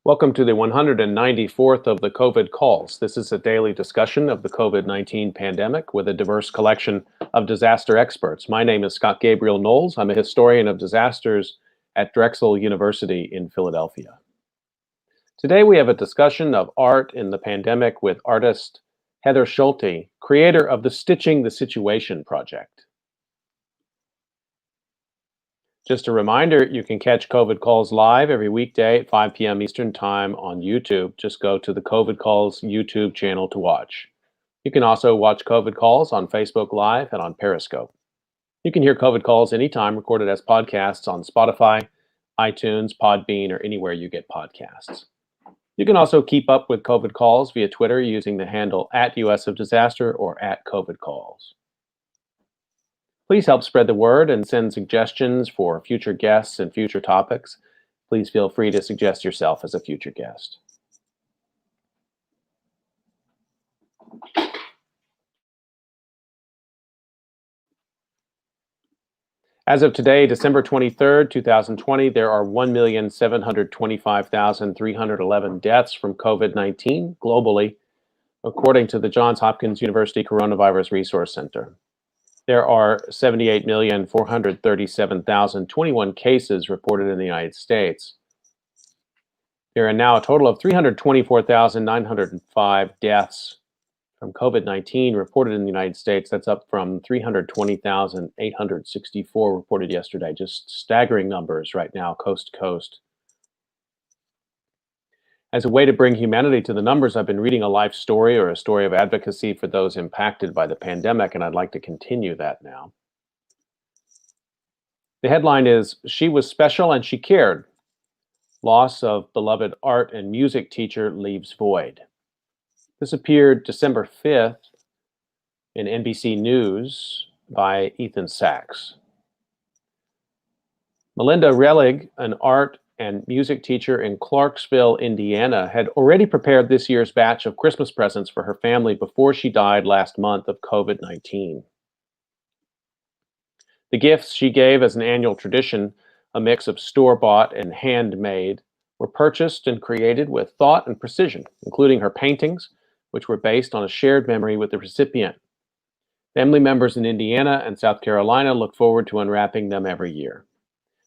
Welcome to the 194th of the COVID calls. This is a daily discussion of the COVID-19 pandemic with a diverse collection of disaster experts. My name is Scott Gabriel Knowles. I'm a historian of disasters at Drexel University in Philadelphia. Today we have a discussion of art in the pandemic with artist Heather Schulte, creator of the Stitching the Situation project. Just a reminder, you can catch COVID Calls live every weekday at 5 p.m. Eastern Time on YouTube. Just go to the COVID Calls YouTube channel to watch. You can also watch COVID Calls on Facebook Live and on Periscope. You can hear COVID Calls anytime recorded as podcasts on Spotify, iTunes, Podbean, or anywhere you get podcasts. You can also keep up with COVID Calls via Twitter using the handle @US of Disaster or @COVID Calls. Please help spread the word and send suggestions for future guests and future topics. Please feel free to suggest yourself as a future guest. As of today, December 23rd, 2020, there are 1,725,311 deaths from COVID-19 globally, according to the Johns Hopkins University Coronavirus Resource Center. There are 78,437,021 cases reported in the United States. There are now a total of 324,905 deaths from COVID-19 reported in the United States. That's up from 320,864 reported yesterday. Just staggering numbers right now, coast to coast. As a way to bring humanity to the numbers, I've been reading a life story or a story of advocacy for those impacted by the pandemic, and I'd like to continue that now. The headline is, "She was special and she cared. Loss of beloved art and music teacher leaves void." This appeared December 5th in NBC News by Ethan Sachs. Melinda Relig, an art and music teacher in Clarksville, Indiana, had already prepared this year's batch of Christmas presents for her family before she died last month of COVID-19. The gifts she gave as an annual tradition, a mix of store-bought and handmade, were purchased and created with thought and precision, including her paintings, which were based on a shared memory with the recipient. Family members in Indiana and South Carolina look forward to unwrapping them every year.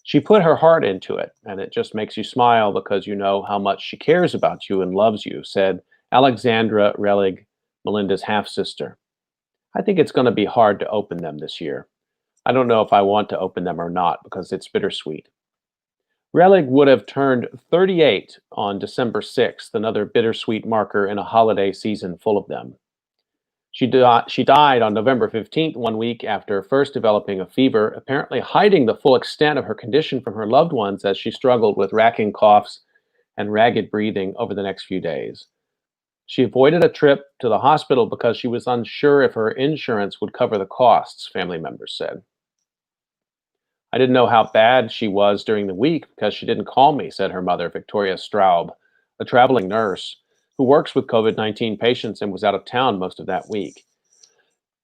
She put her heart into it, and it just makes you smile because you know how much she cares about you and loves you, said Alexandra Relig, Melinda's half-sister. I think it's going to be hard to open them this year. I don't know if I want to open them or not because it's bittersweet. Relig would have turned 38 on December 6th, another bittersweet marker in a holiday season full of them. She died on November 15th, 1 week after first developing a fever, apparently hiding the full extent of her condition from her loved ones as she struggled with racking coughs and ragged breathing over the next few days. She avoided a trip to the hospital because she was unsure if her insurance would cover the costs, family members said. I didn't know how bad she was during the week because she didn't call me, said her mother, Victoria Straub, a traveling nurse who works with COVID-19 patients and was out of town most of that week.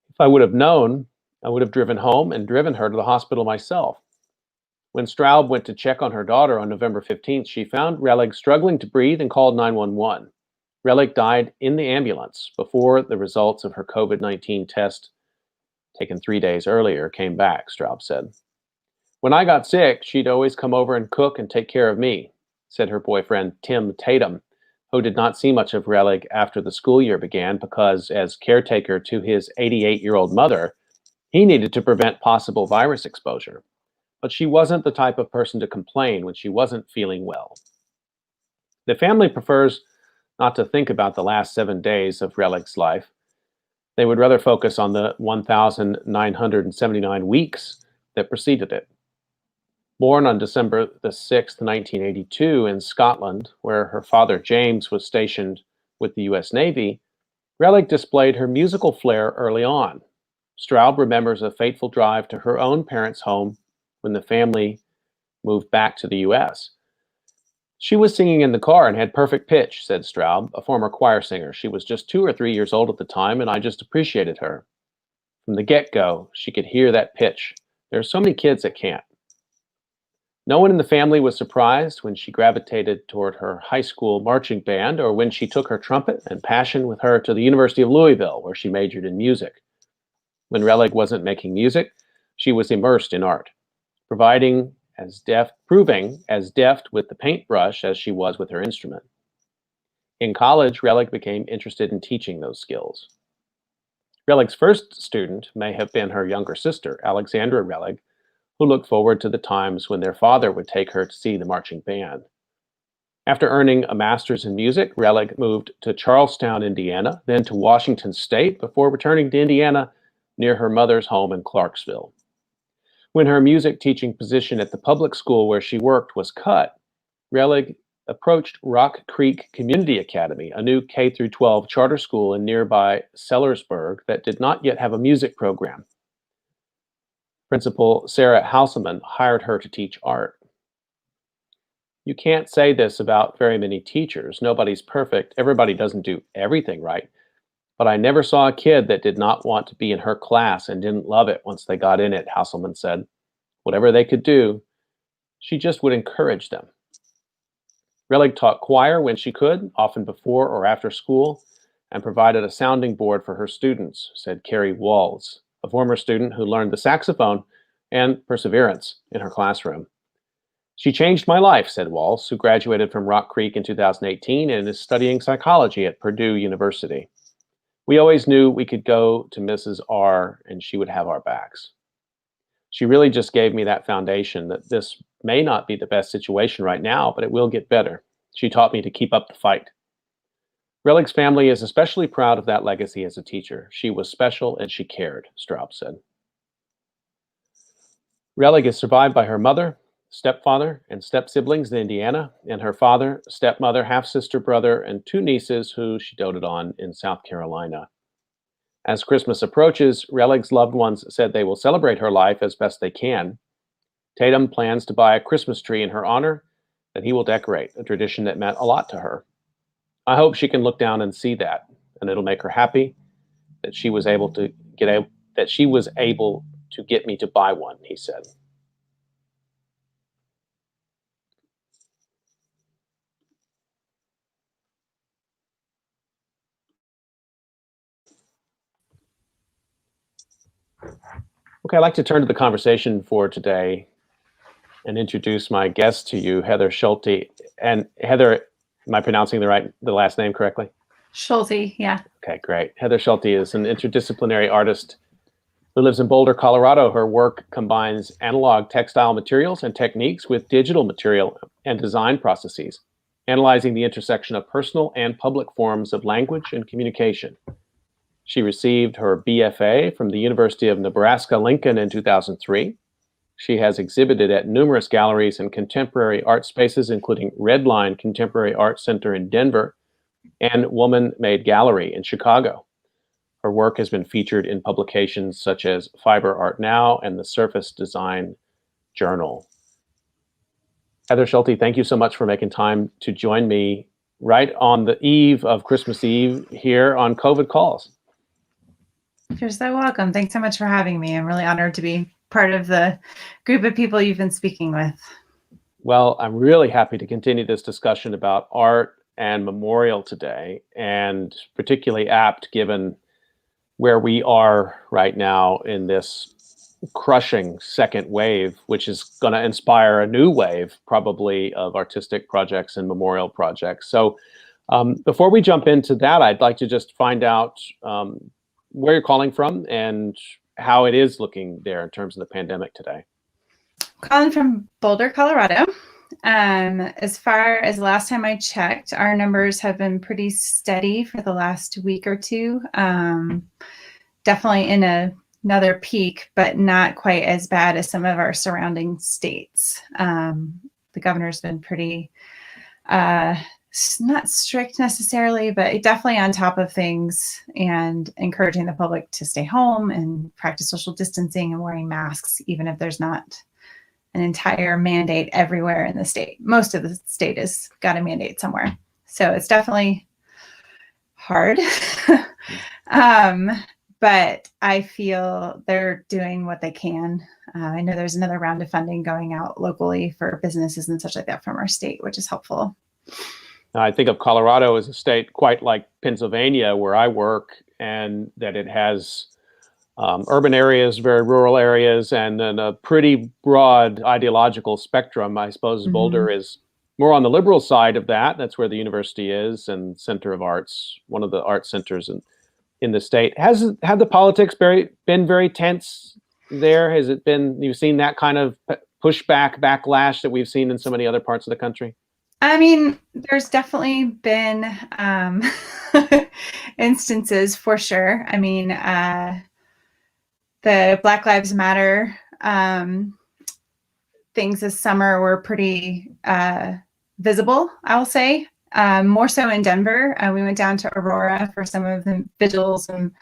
If I would have known, I would have driven home and driven her to the hospital myself. When Straub went to check on her daughter on November 15th, she found Relig struggling to breathe and called 911. Relig died in the ambulance before the results of her COVID-19 test, taken 3 days earlier, came back, Straub said. When I got sick, she'd always come over and cook and take care of me, said her boyfriend, Tim Tatum, who did not see much of Relig after the school year began because, as caretaker to his 88-year-old mother, he needed to prevent possible virus exposure. But she wasn't the type of person to complain when she wasn't feeling well. The family prefers not to think about the last 7 days of Relig's life. They would rather focus on the 1,979 weeks that preceded it. Born on December the 6th, 1982 in Scotland, where her father James was stationed with the U.S. Navy, Relig displayed her musical flair early on. Straub remembers a fateful drive to her own parents' home when the family moved back to the U.S. She was singing in the car and had perfect pitch, said Straub, a former choir singer. She was just 2 or 3 years old at the time, and I just appreciated her. From the get-go, she could hear that pitch. There are so many kids that can't. No one in the family was surprised when she gravitated toward her high school marching band or when she took her trumpet and passion with her to the University of Louisville, where she majored in music. When Relig wasn't making music, she was immersed in art, proving as deft with the paintbrush as she was with her instrument. In college, Relig became interested in teaching those skills. Relig's first student may have been her younger sister, Alexandra Relig, who looked forward to the times when their father would take her to see the marching band. After earning a master's in music, Relig moved to Charlestown, Indiana, then to Washington State before returning to Indiana near her mother's home in Clarksville. When her music teaching position at the public school where she worked was cut, Relig approached Rock Creek Community Academy, a new K-12 charter school in nearby Sellersburg that did not yet have a music program. Principal Sarah Houselman hired her to teach art. You can't say this about very many teachers. Nobody's perfect. Everybody doesn't do everything right. But I never saw a kid that did not want to be in her class and didn't love it once they got in it, Houselman said. Whatever they could do, she just would encourage them. Relig taught choir when she could, often before or after school, and provided a sounding board for her students, said Carrie Walls, a former student who learned the saxophone and perseverance in her classroom. She changed my life, said Walls, who graduated from Rock Creek in 2018 and is studying psychology at Purdue University. We always knew we could go to Mrs. R and she would have our backs. She really just gave me that foundation that this may not be the best situation right now, but it will get better. She taught me to keep up the fight. Relig's family is especially proud of that legacy as a teacher. She was special and she cared, Straub said. Relig is survived by her mother, stepfather, and step-siblings in Indiana, and her father, stepmother, half-sister, brother, and 2 nieces who she doted on in South Carolina. As Christmas approaches, Relig's loved ones said they will celebrate her life as best they can. Tatum plans to buy a Christmas tree in her honor that he will decorate, a tradition that meant a lot to her. I hope she can look down and see that, and it'll make her happy that she was able to get me to buy one, he said. Okay, I'd like to turn to the conversation for today and introduce my guest to you, Heather Schulte. And Heather, am I pronouncing the last name correctly? Schulte, yeah. Okay, great. Heather Schulte is an interdisciplinary artist who lives in Boulder, Colorado. Her work combines analog textile materials and techniques with digital material and design processes, analyzing the intersection of personal and public forms of language and communication. She received her BFA from the University of Nebraska-Lincoln in 2003. She has exhibited at numerous galleries and contemporary art spaces, including Redline Contemporary Art Center in Denver and Woman Made Gallery in Chicago. Her work has been featured in publications such as Fiber Art Now and the Surface Design Journal. Heather Schulte, thank you so much for making time to join me right on the eve of Christmas Eve here on COVID Calls. You're so welcome. Thanks so much for having me. I'm really honored to be part of the group of people you've been speaking with. Well, I'm really happy to continue this discussion about art and memorial today, and particularly apt given where we are right now in this crushing second wave, which is going to inspire a new wave probably of artistic projects and memorial projects. So before we jump into that, I'd like to just find out where you're calling from and how it is looking there in terms of the pandemic today. Calling from Boulder, Colorado. As far as last time I checked, our numbers have been pretty steady for the last week or two. Definitely in another peak, but not quite as bad as some of our surrounding states. The governor's been pretty, not strict necessarily, but definitely on top of things and encouraging the public to stay home and practice social distancing and wearing masks, even if there's not an entire mandate everywhere in the state. Most of the state has got a mandate somewhere. So it's definitely hard. but I feel they're doing what they can. I know there's another round of funding going out locally for businesses and such like that from our state, which is helpful. I think of Colorado as a state quite like Pennsylvania, where I work, and that it has urban areas, very rural areas, and then a pretty broad ideological spectrum. I suppose Boulder is more on the liberal side of that. That's where the university is, and Center of Arts, one of the art centers in the state. Have the politics been very tense there? Has it been, you've seen that kind of pushback, backlash that we've seen in so many other parts of the country? I mean, there's definitely been instances for sure. I mean, the Black Lives Matter things this summer were pretty visible, I will say. More so in Denver. We went down to Aurora for some of the vigils and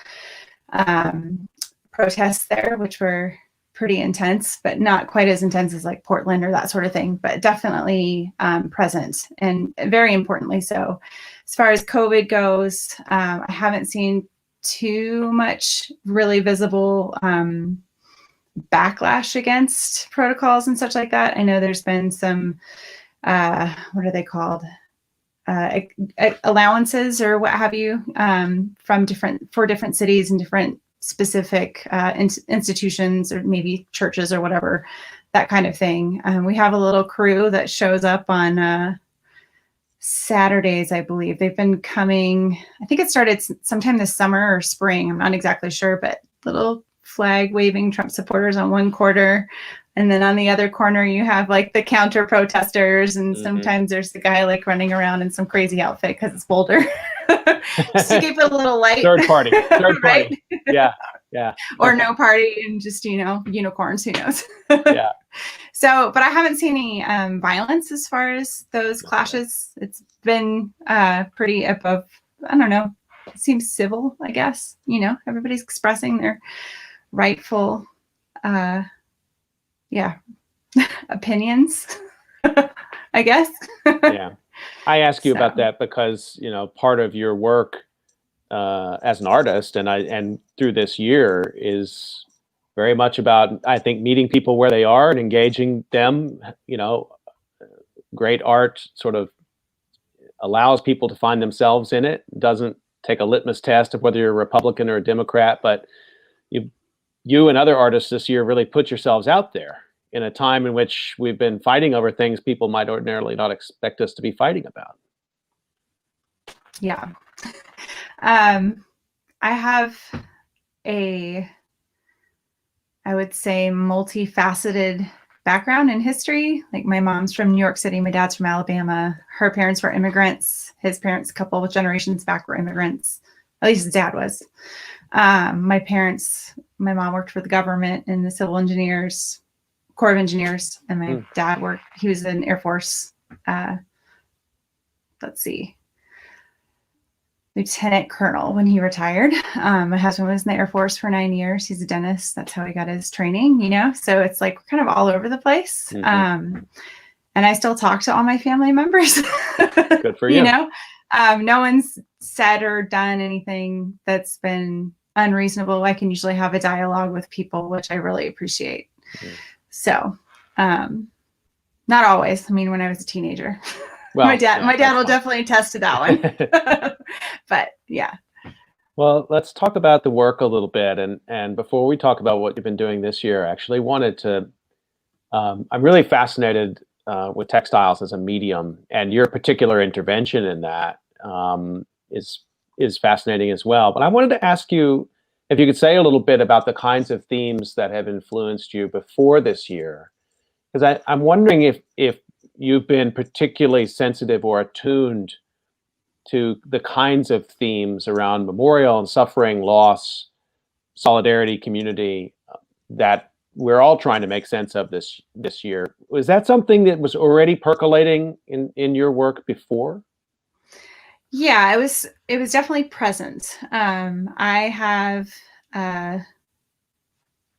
protests there, which were pretty intense, but not quite as intense as like Portland or that sort of thing, but definitely present and very importantly so. As far as COVID goes, I haven't seen too much really visible backlash against protocols and such like that. I know there's been some, what are they called? Allowances or what have you for different cities and different specific institutions or maybe churches or whatever, that kind of thing. We have a little crew that shows up on Saturdays, I believe. They've been coming, I think it started sometime this summer or spring, I'm not exactly sure, but little flag waving Trump supporters on one corner. And then on the other corner, you have like the counter protesters. And sometimes there's the guy like running around in some crazy outfit because it's Boulder. Just to keep it a little light. Third party. Right? Yeah. Or no party and just, unicorns, who knows? Yeah. So, but I haven't seen any violence as far as those clashes. It's been pretty above, I don't know, it seems civil, I guess. Everybody's expressing their rightful opinions, I guess. Yeah. I ask you about that because, part of your work as an artist and through this year is very much about, I think, meeting people where they are and engaging them. Great art sort of allows people to find themselves in it. Doesn't take a litmus test of whether you're a Republican or a Democrat, but you and other artists this year really put yourselves out there in a time in which we've been fighting over things people might ordinarily not expect us to be fighting about. Yeah. I have I would say, multifaceted background in history. Like my mom's from New York City, my dad's from Alabama. Her parents were immigrants. His parents, a couple of generations back, were immigrants. At least his dad was. My mom worked for the government in the Civil Engineers, Corps of Engineers, and my dad he was in Air Force, Lieutenant Colonel when he retired. My husband was in the Air Force for 9 years. He's a dentist. That's how he got his training, So it's like we're kind of all over the place. And I still talk to all my family members. Good for you. No one's said or done anything that's been unreasonable. I can usually have a dialogue with people, which I really appreciate. So, not always. I mean, when I was a teenager. Well, my dad will definitely attest to that one. But yeah. Well, let's talk about the work a little bit. And before we talk about what you've been doing this year, I actually wanted to, I'm really fascinated with textiles as a medium, and your particular intervention in that is fascinating as well. But I wanted to ask you if you could say a little bit about the kinds of themes that have influenced you before this year, because I'm wondering if you've been particularly sensitive or attuned to the kinds of themes around memorial and suffering, loss, solidarity, community that we're all trying to make sense of this year. Was that something that was already percolating in your work before? Yeah, it was definitely present. I have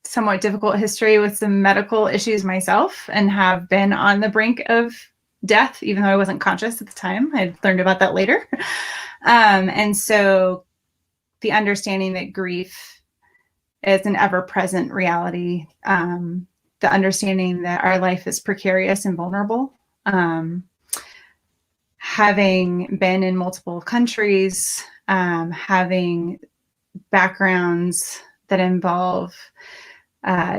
somewhat difficult history with some medical issues myself and have been on the brink of death, even though I wasn't conscious at the time. I learned about that later. And so the understanding that grief it's an ever-present reality. The understanding that our life is precarious and vulnerable. Having been in multiple countries, having backgrounds that involve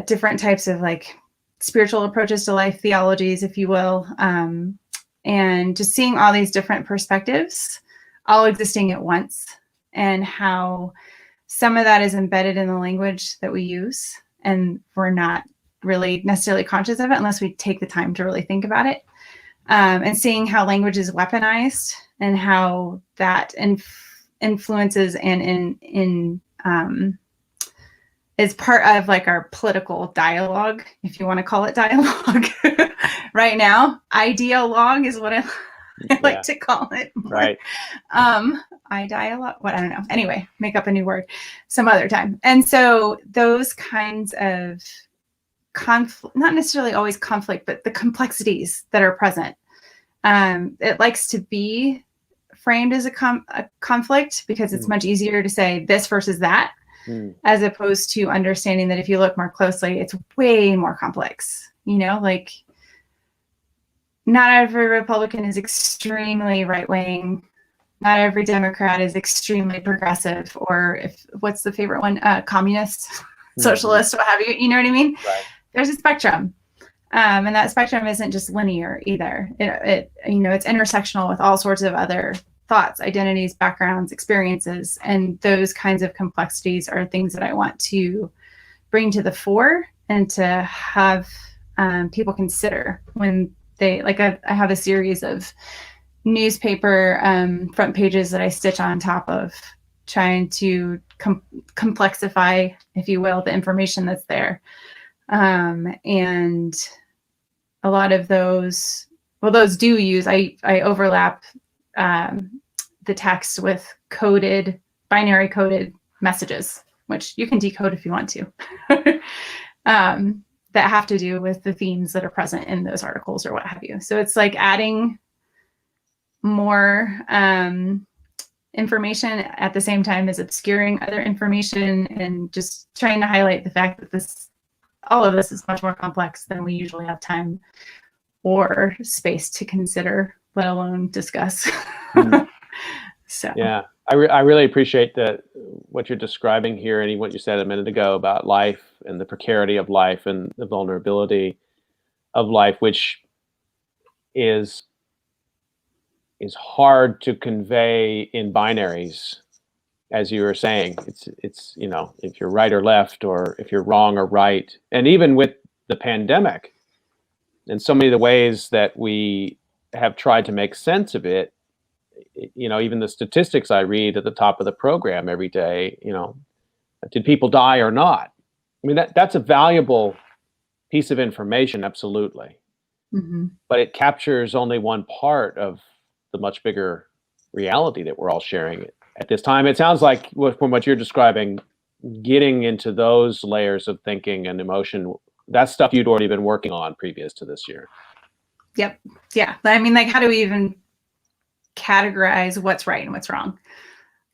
different types of like spiritual approaches to life, theologies, if you will, and just seeing all these different perspectives all existing at once, and how some of that is embedded in the language that we use, and we're not really necessarily conscious of it unless we take the time to really think about it. And seeing how language is weaponized and how that influences and is part of like our political dialogue, if you want to call it dialogue. Right now, ideologue is what I like to call it. Right. Dialogue. What, I don't know. Anyway, make up a new word some other time. And so those kinds of not necessarily always conflict, but the complexities that are present. It likes to be framed as a conflict because it's much easier to say this versus that, as opposed to understanding that if you look more closely, it's way more complex. You know, like not every Republican is extremely right-wing. Not every Democrat is extremely progressive, or what's the favorite one? Communist, socialist, what have you. You know what I mean? Right. There's a spectrum. And that spectrum isn't just linear either. It's intersectional with all sorts of other thoughts, identities, backgrounds, experiences. And those kinds of complexities are things that I want to bring to the fore and to have people consider when they, like, I have a series of newspaper front pages that I stitch on top of trying to complexify, if you will, the information that's there. And a lot of those, well, those do use, I overlap the text with binary coded messages, which you can decode if you want to, that have to do with the themes that are present in those articles or what have you. So it's like adding more information at the same time as obscuring other information, and just trying to highlight the fact that all of this is much more complex than we usually have time or space to consider, let alone discuss. So yeah, I really appreciate what you're describing here, and what you said a minute ago about life and the precarity of life and the vulnerability of life, which is hard to convey in binaries, as you were saying. It's if you're right or left, or if you're wrong or right. And even with the pandemic and so many of the ways that we have tried to make sense of it, even the statistics I read at the top of the program every day, did people die or not? I mean, that's a valuable piece of information, absolutely. Mm-hmm. But it captures only one part of the much bigger reality that we're all sharing at this time. It sounds like, from what you're describing, getting into those layers of thinking and emotion, that's stuff you'd already been working on previous to this year. Yep. Yeah. I mean, like, how do we even categorize what's right and what's wrong?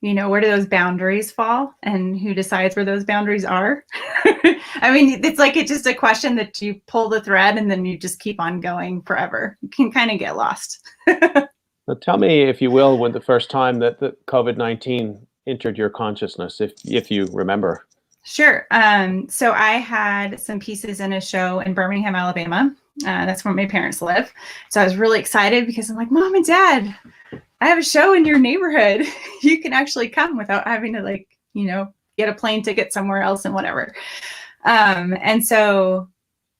Where do those boundaries fall, and who decides where those boundaries are? I mean, it's like, it's just a question that you pull the thread and then you just keep on going forever. You can kind of get lost. Now, tell me, if you will, when the first time that the COVID-19 entered your consciousness, if you remember. Sure. So I had some pieces in a show in Birmingham, Alabama. That's where my parents live. So I was really excited because I'm like, Mom and Dad, I have a show in your neighborhood. You can actually come without having to get a plane ticket somewhere else and whatever. And so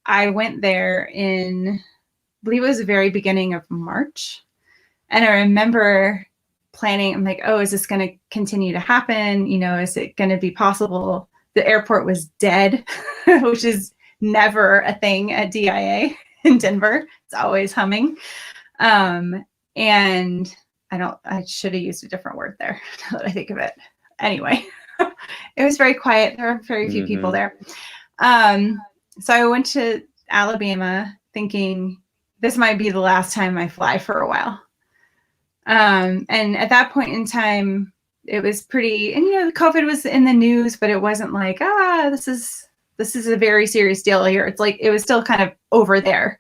I went there I believe it was the very beginning of March. And I remember planning, I'm like, oh, is this going to continue to happen? Is it going to be possible? The airport was dead, which is never a thing at DIA in Denver. It's always humming. And I should have used a different word there, now that I think of it. Anyway, it was very quiet. There were very few people there. So I went to Alabama thinking this might be the last time I fly for a while. And at that point in time, it was pretty, and COVID was in the news, but it wasn't like, this is a very serious deal here. It's like, it was still kind of over there.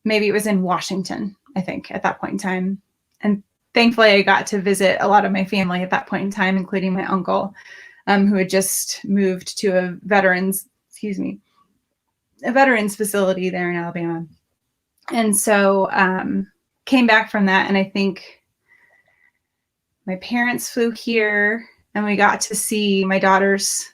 Maybe it was in Washington, I think, at that point in time. And thankfully I got to visit a lot of my family at that point in time, including my uncle, who had just moved to a veterans facility there in Alabama. And so, came back from that. And I think my parents flew here, and we got to see my daughter's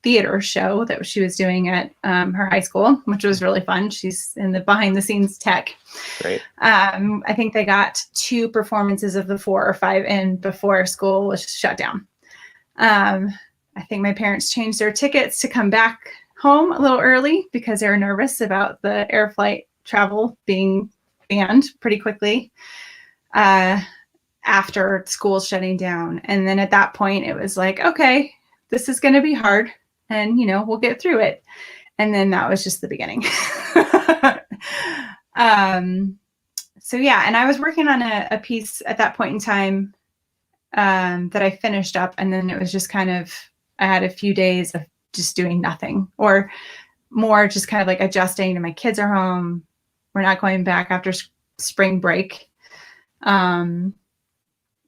theater show that she was doing at her high school, which was really fun. She's in the behind the scenes tech. Great. I think they got 2 performances of the 4 or 5 in before school was shut down. I think my parents changed their tickets to come back home a little early because they were nervous about the air flight travel being banned pretty quickly. After school shutting down. And then at that point, it was like, okay, this is going to be hard, and, we'll get through it. And then that was just the beginning. So yeah, and I was working on a piece at that point in time that I finished up. And then it was just kind of, I had a few days of just doing nothing, or more just kind of like adjusting to my kids are home. We're not going back after spring break.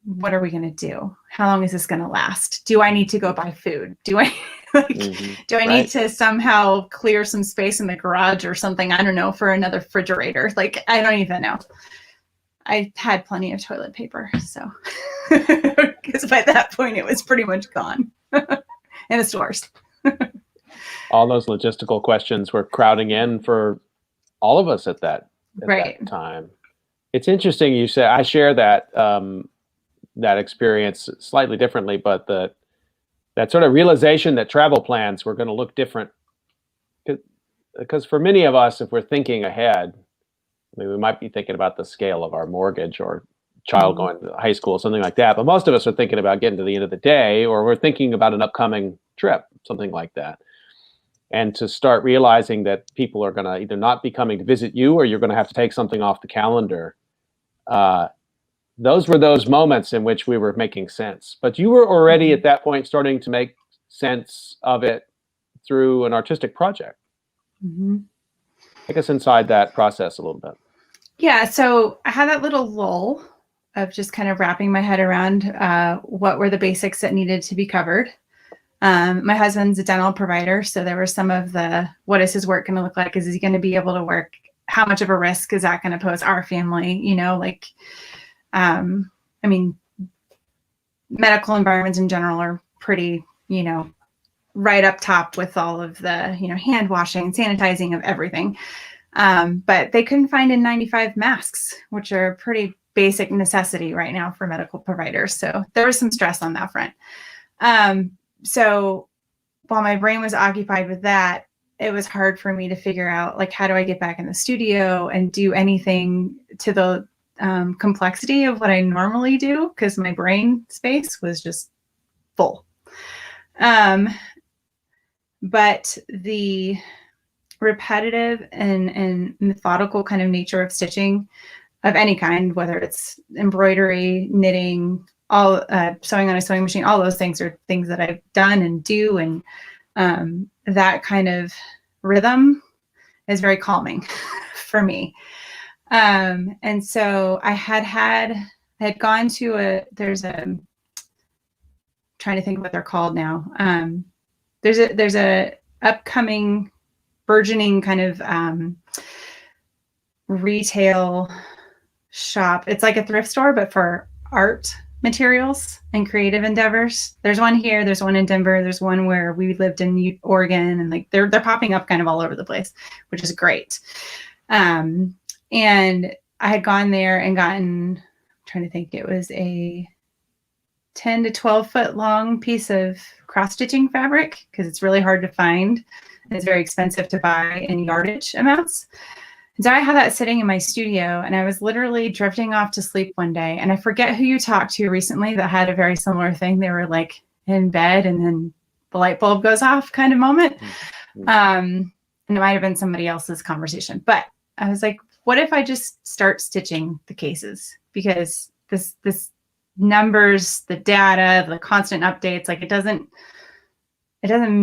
What are we going to do? How long is this going to last? Do I need to go buy food? Do I do I need to somehow clear some space in the garage or something? I don't know, for another refrigerator. Like, I don't even know. I had plenty of toilet paper. So, because by that point it was pretty much gone in the stores. All those logistical questions were crowding in for all of us at that time. It's interesting. You say, I share that, that experience slightly differently, but that sort of realization that travel plans were going to look different, because for many of us, if we're thinking ahead, I mean, we might be thinking about the scale of our mortgage or child going to high school, something like that. But most of us are thinking about getting to the end of the day, or we're thinking about an upcoming trip, something like that. And to start realizing that people are going to either not be coming to visit you, or you're going to have to take something off the calendar. Those were those moments in which we were making sense. But you were already at that point starting to make sense of it through an artistic project. Take us inside that process a little bit. Yeah, so I had that little lull of just kind of wrapping my head around what were the basics that needed to be covered. My husband's a dental provider, so there were some of the, what is his work going to look like? Is he going to be able to work? How much of a risk is that going to pose our family? I mean, medical environments in general are pretty, right up top with all of the, hand washing, sanitizing of everything. But they couldn't find N95 masks, which are a pretty basic necessity right now for medical providers. So there was some stress on that front. So while my brain was occupied with that, it was hard for me to figure out, like, how do I get back in the studio and do anything to the complexity of what I normally do, because my brain space was just full. But the repetitive and methodical kind of nature of stitching of any kind, whether it's embroidery, knitting, all sewing on a sewing machine, all those things are things that I've done and do, and that kind of rhythm is very calming for me. And so I had gone to trying to think of what they're called now. There's a upcoming burgeoning kind of retail shop. It's like a thrift store, but for art materials and creative endeavors. There's one here, there's one in Denver, there's one where we lived in Oregon, and like they're popping up kind of all over the place, which is great. And I had gone there and gotten, I'm trying to think, it was a 10 to 12 foot long piece of cross stitching fabric, because it's really hard to find. It's very expensive to buy in yardage amounts. And so I had that sitting in my studio, and I was literally drifting off to sleep one day. And I forget who you talked to recently that had a very similar thing. They were like in bed and then the light bulb goes off kind of moment. And it might have been somebody else's conversation, but I was like, what if I just start stitching the cases? Because this numbers, the data, the constant updates, like it doesn't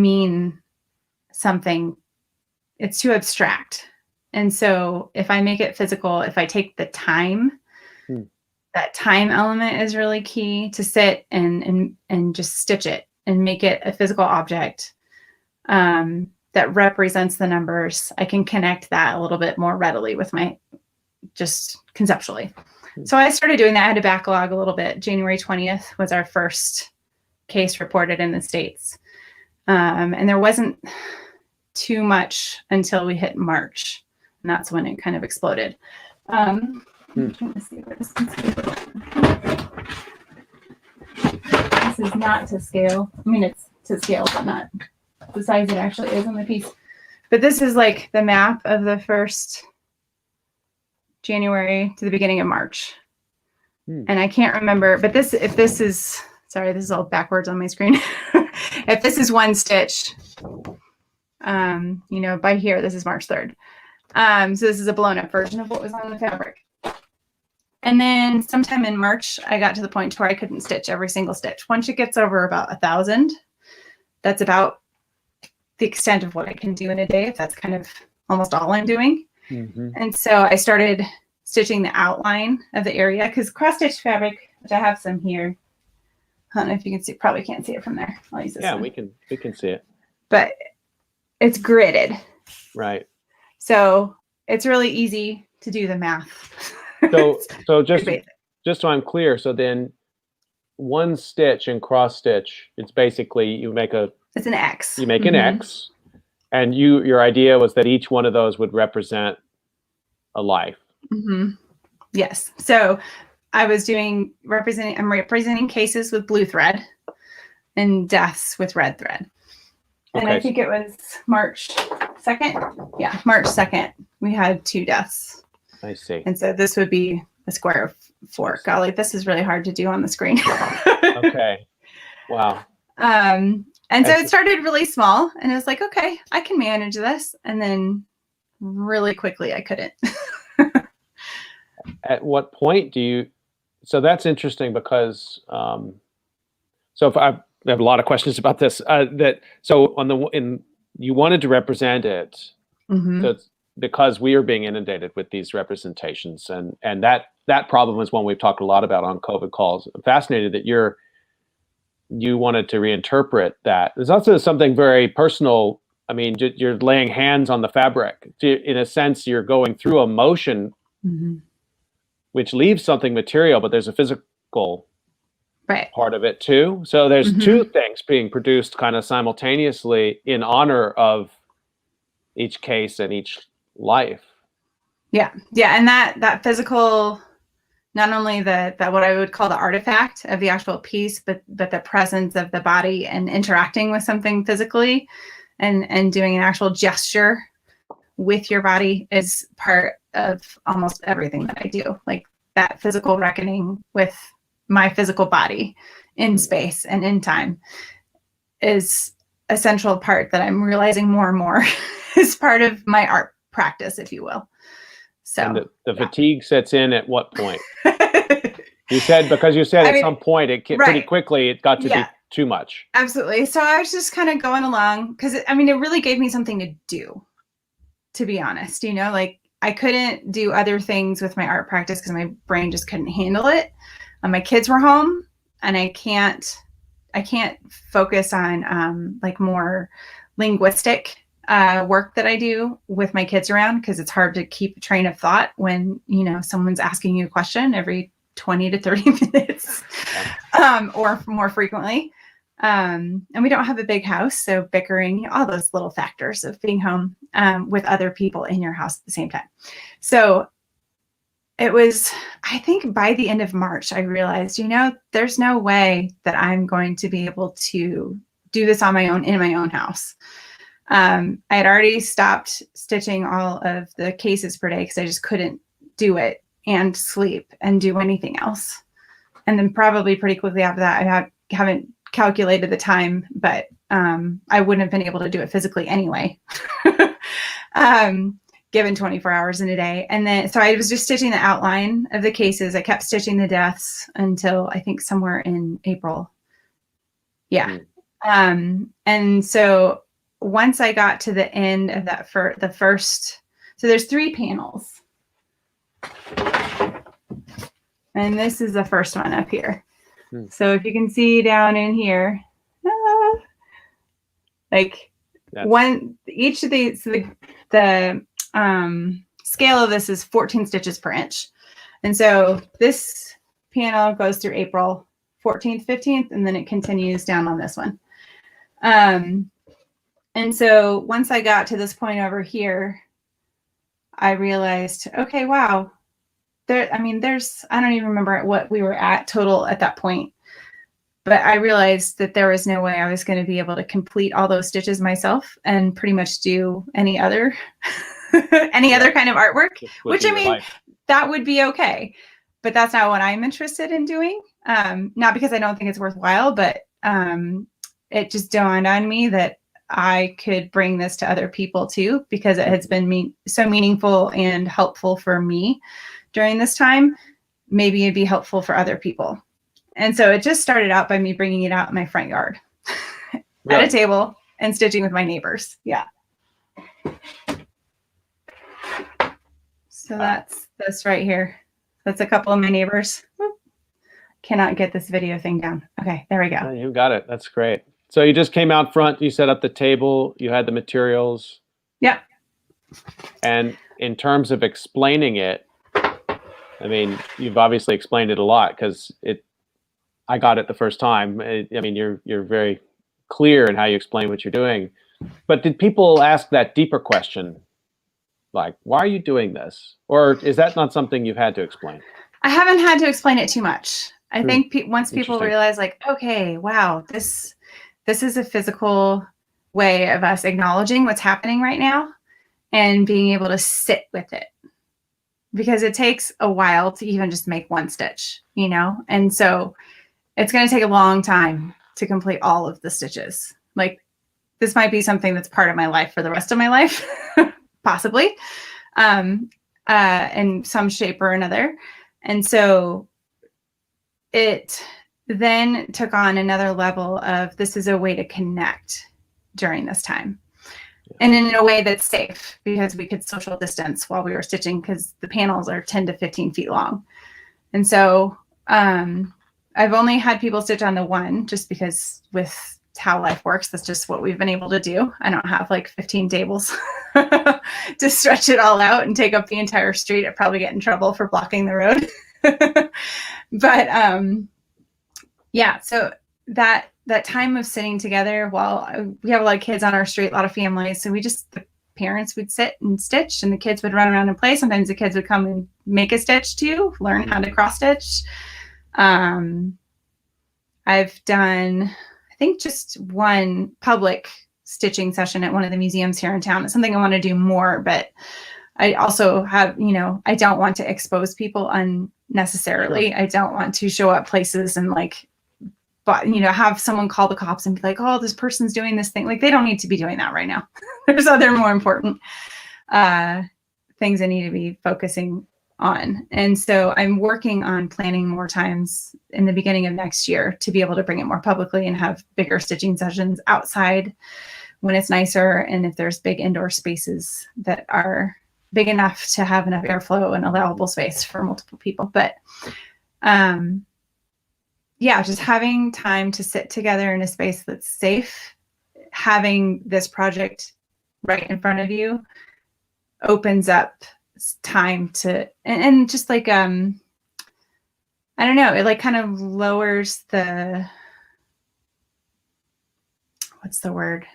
mean something. It's too abstract. And so if I make it physical, if I take the time, that time element is really key to sit and just stitch it and make it a physical object that represents the numbers. I can connect that a little bit more readily with my, just conceptually. So I started doing that. I had to backlog a little bit. January 20th was our first case reported in the States. And there wasn't too much until we hit March. And that's when it kind of exploded. I'm trying to see where this can scale. This is not to scale. I mean, it's to scale, but not the size it actually is on the piece. But this is like the map of the first January to the beginning of March. And I can't remember, but this, if this is, sorry, this is all backwards on my screen. If this is one stitch, you know, by here, this is March 3rd. So this is a blown up version of what was on the fabric. And then sometime in March, I got to the point where I couldn't stitch every single stitch. Once it gets over about 1,000, that's about the extent of what I can do in a day, if that's kind of almost all I'm doing. And so I started stitching the outline of the area, because cross stitch fabric, which I have some here. I don't know if you can see, probably can't see it from there. I'll use this one. we can see it. But it's gridded. Right. So it's really easy to do the math. So just so I'm clear, so then one stitch in cross stitch, it's basically you make it's an X. You make an X, and your idea was that each one of those would represent a life. Yes. So I was I'm representing cases with blue thread and deaths with red thread. And I think it was March 2nd. Yeah, March 2nd, we had 2 deaths. I see. And so this would be a square of 4. Golly, this is really hard to do on the screen. Okay. Wow. And so it started really small, and it was like, okay, I can manage this. And then really quickly, I couldn't. At what point do you, so that's interesting because, so if I have a lot of questions about this, you wanted to represent it, so it's because we are being inundated with these representations, and that problem is one we've talked a lot about on COVID calls. I'm fascinated that you wanted to reinterpret that. There's also something very personal. I mean, you're laying hands on the fabric. In a sense, you're going through a motion, which leaves something material, but there's a physical part of it too. So there's 2 things being produced kind of simultaneously in honor of each case and each life. Yeah. And that physical, not only that what I would call the artifact of the actual piece, but the presence of the body and interacting with something physically and doing an actual gesture with your body is part of almost everything that I do. Like that physical reckoning with my physical body in space and in time is a central part that I'm realizing more and more is part of my art practice, if you will. So and the fatigue sets in at what point? You said at some point pretty quickly it got to be too much. Absolutely. So I was just kind of going along because it really gave me something to do, to be honest. You know, like I couldn't do other things with my art practice because my brain just couldn't handle it. My kids were home, and I can't focus on like more linguistic work that I do with my kids around, because it's hard to keep a train of thought when, you know, someone's asking you a question every 20 to 30 minutes or more frequently. And we don't have a big house, so bickering, all those little factors of being home with other people in your house at the same time. So it was, I think by the end of March, I realized, you know, there's no way that I'm going to be able to do this on my own in my own house. I had already stopped stitching all of the cases per day because I just couldn't do it and sleep and do anything else. And then probably pretty quickly after that, I haven't calculated the time, but I wouldn't have been able to do it physically anyway. given 24 hours in a day. And then, so I was just stitching the outline of the cases. I kept stitching the deaths until I think somewhere in April. Yeah. And so once I got to the end of that, for the first, so there's 3 panels. And this is the first one up here. So if you can see down in here, like each of these, the scale of this is 14 stitches per inch. And so this panel goes through April 14th, 15th, and then it continues down on this one. And so once I got to this point over here, I realized, okay, wow, I don't even remember what we were at total at that point, but I realized that there was no way I was going to be able to complete all those stitches myself and pretty much do any other, other kind of artwork, which I mean, that would be okay, but that's not what I'm interested in doing. Not because I don't think it's worthwhile, but it just dawned on me that I could bring this to other people too, because it has been so meaningful and helpful for me during this time. Maybe it'd be helpful for other people. And so it just started out by me bringing it out in my front yard at a table and stitching with my neighbors. Yeah. So that's this right here. That's a couple of my neighbors. Cannot get this video thing down. Okay, there we go. You got it. That's great. So you just came out front, you set up the table, you had the materials. Yep. And in terms of explaining it, I mean, you've obviously explained it a lot, because I got it the first time. I mean, you're very clear in how you explain what you're doing. But did people ask that deeper question, like, why are you doing this? Or is that not something you've had to explain? I haven't had to explain it too much. I think once people realize, like, okay, wow, this is a physical way of us acknowledging what's happening right now and being able to sit with it, because it takes a while to even just make one stitch, you know? And so it's going to take a long time to complete all of the stitches. Like, this might be something that's part of my life for the rest of my life, possibly, in some shape or another. And so it then took on another level of, this is a way to connect during this time. And in a way that's safe, because we could social distance while we were stitching, because the panels are 10 to 15 feet long. And so I've only had people stitch on the one, just because with how life works, that's just what we've been able to do. I don't have like 15 tables to stretch it all out and take up the entire street. I'd probably get in trouble for blocking the road. But yeah, so that time of sitting together, while we have a lot of kids on our street, a lot of families, so the parents would sit and stitch, and the kids would run around and play. Sometimes the kids would come and make a stitch too, learn how to cross stitch. I've done, I think, just one public stitching session at one of the museums here in town. It's something I want to do more, but I also have, I don't want to expose people unnecessarily. Sure. I don't want to show up places and have someone call the cops and be like, oh, this person's doing this thing. Like, they don't need to be doing that right now. There's other more important things I need to be focusing on. And so I'm working on planning more times in the beginning of next year to be able to bring it more publicly and have bigger stitching sessions outside when it's nicer, and if there's big indoor spaces that are big enough to have enough airflow and allowable space for multiple people. But yeah, just having time to sit together in a space that's safe, having this project right in front of you opens up time to, and just like, I don't know, it like kind of lowers what's the word?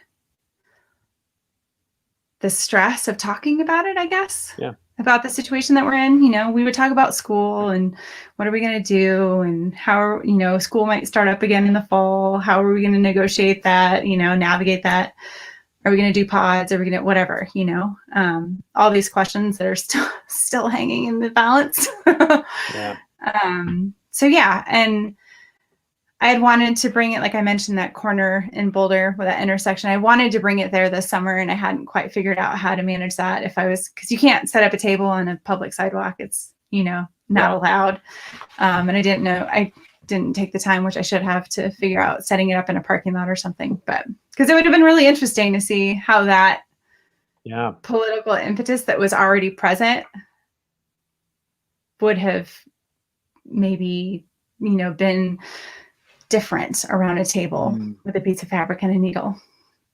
The stress of talking about it, I guess. Yeah. About the situation that we're in. We would talk about school and what are we going to do, and how, school might start up again in the fall. How are we going to negotiate that, navigate that? Are we going to do pods? Are we going to whatever, all these questions that are still hanging in the balance. Yeah. So yeah. And I had wanted to bring it, like I mentioned, that corner in Boulder with that intersection. I wanted to bring it there this summer, and I hadn't quite figured out how to manage that. Because you can't set up a table on a public sidewalk. It's, not allowed. And I didn't take the time, which I should have, to figure out setting it up in a parking lot or something. But because it would have been really interesting to see how that political impetus that was already present would have maybe, been different around a table with a piece of fabric and a needle.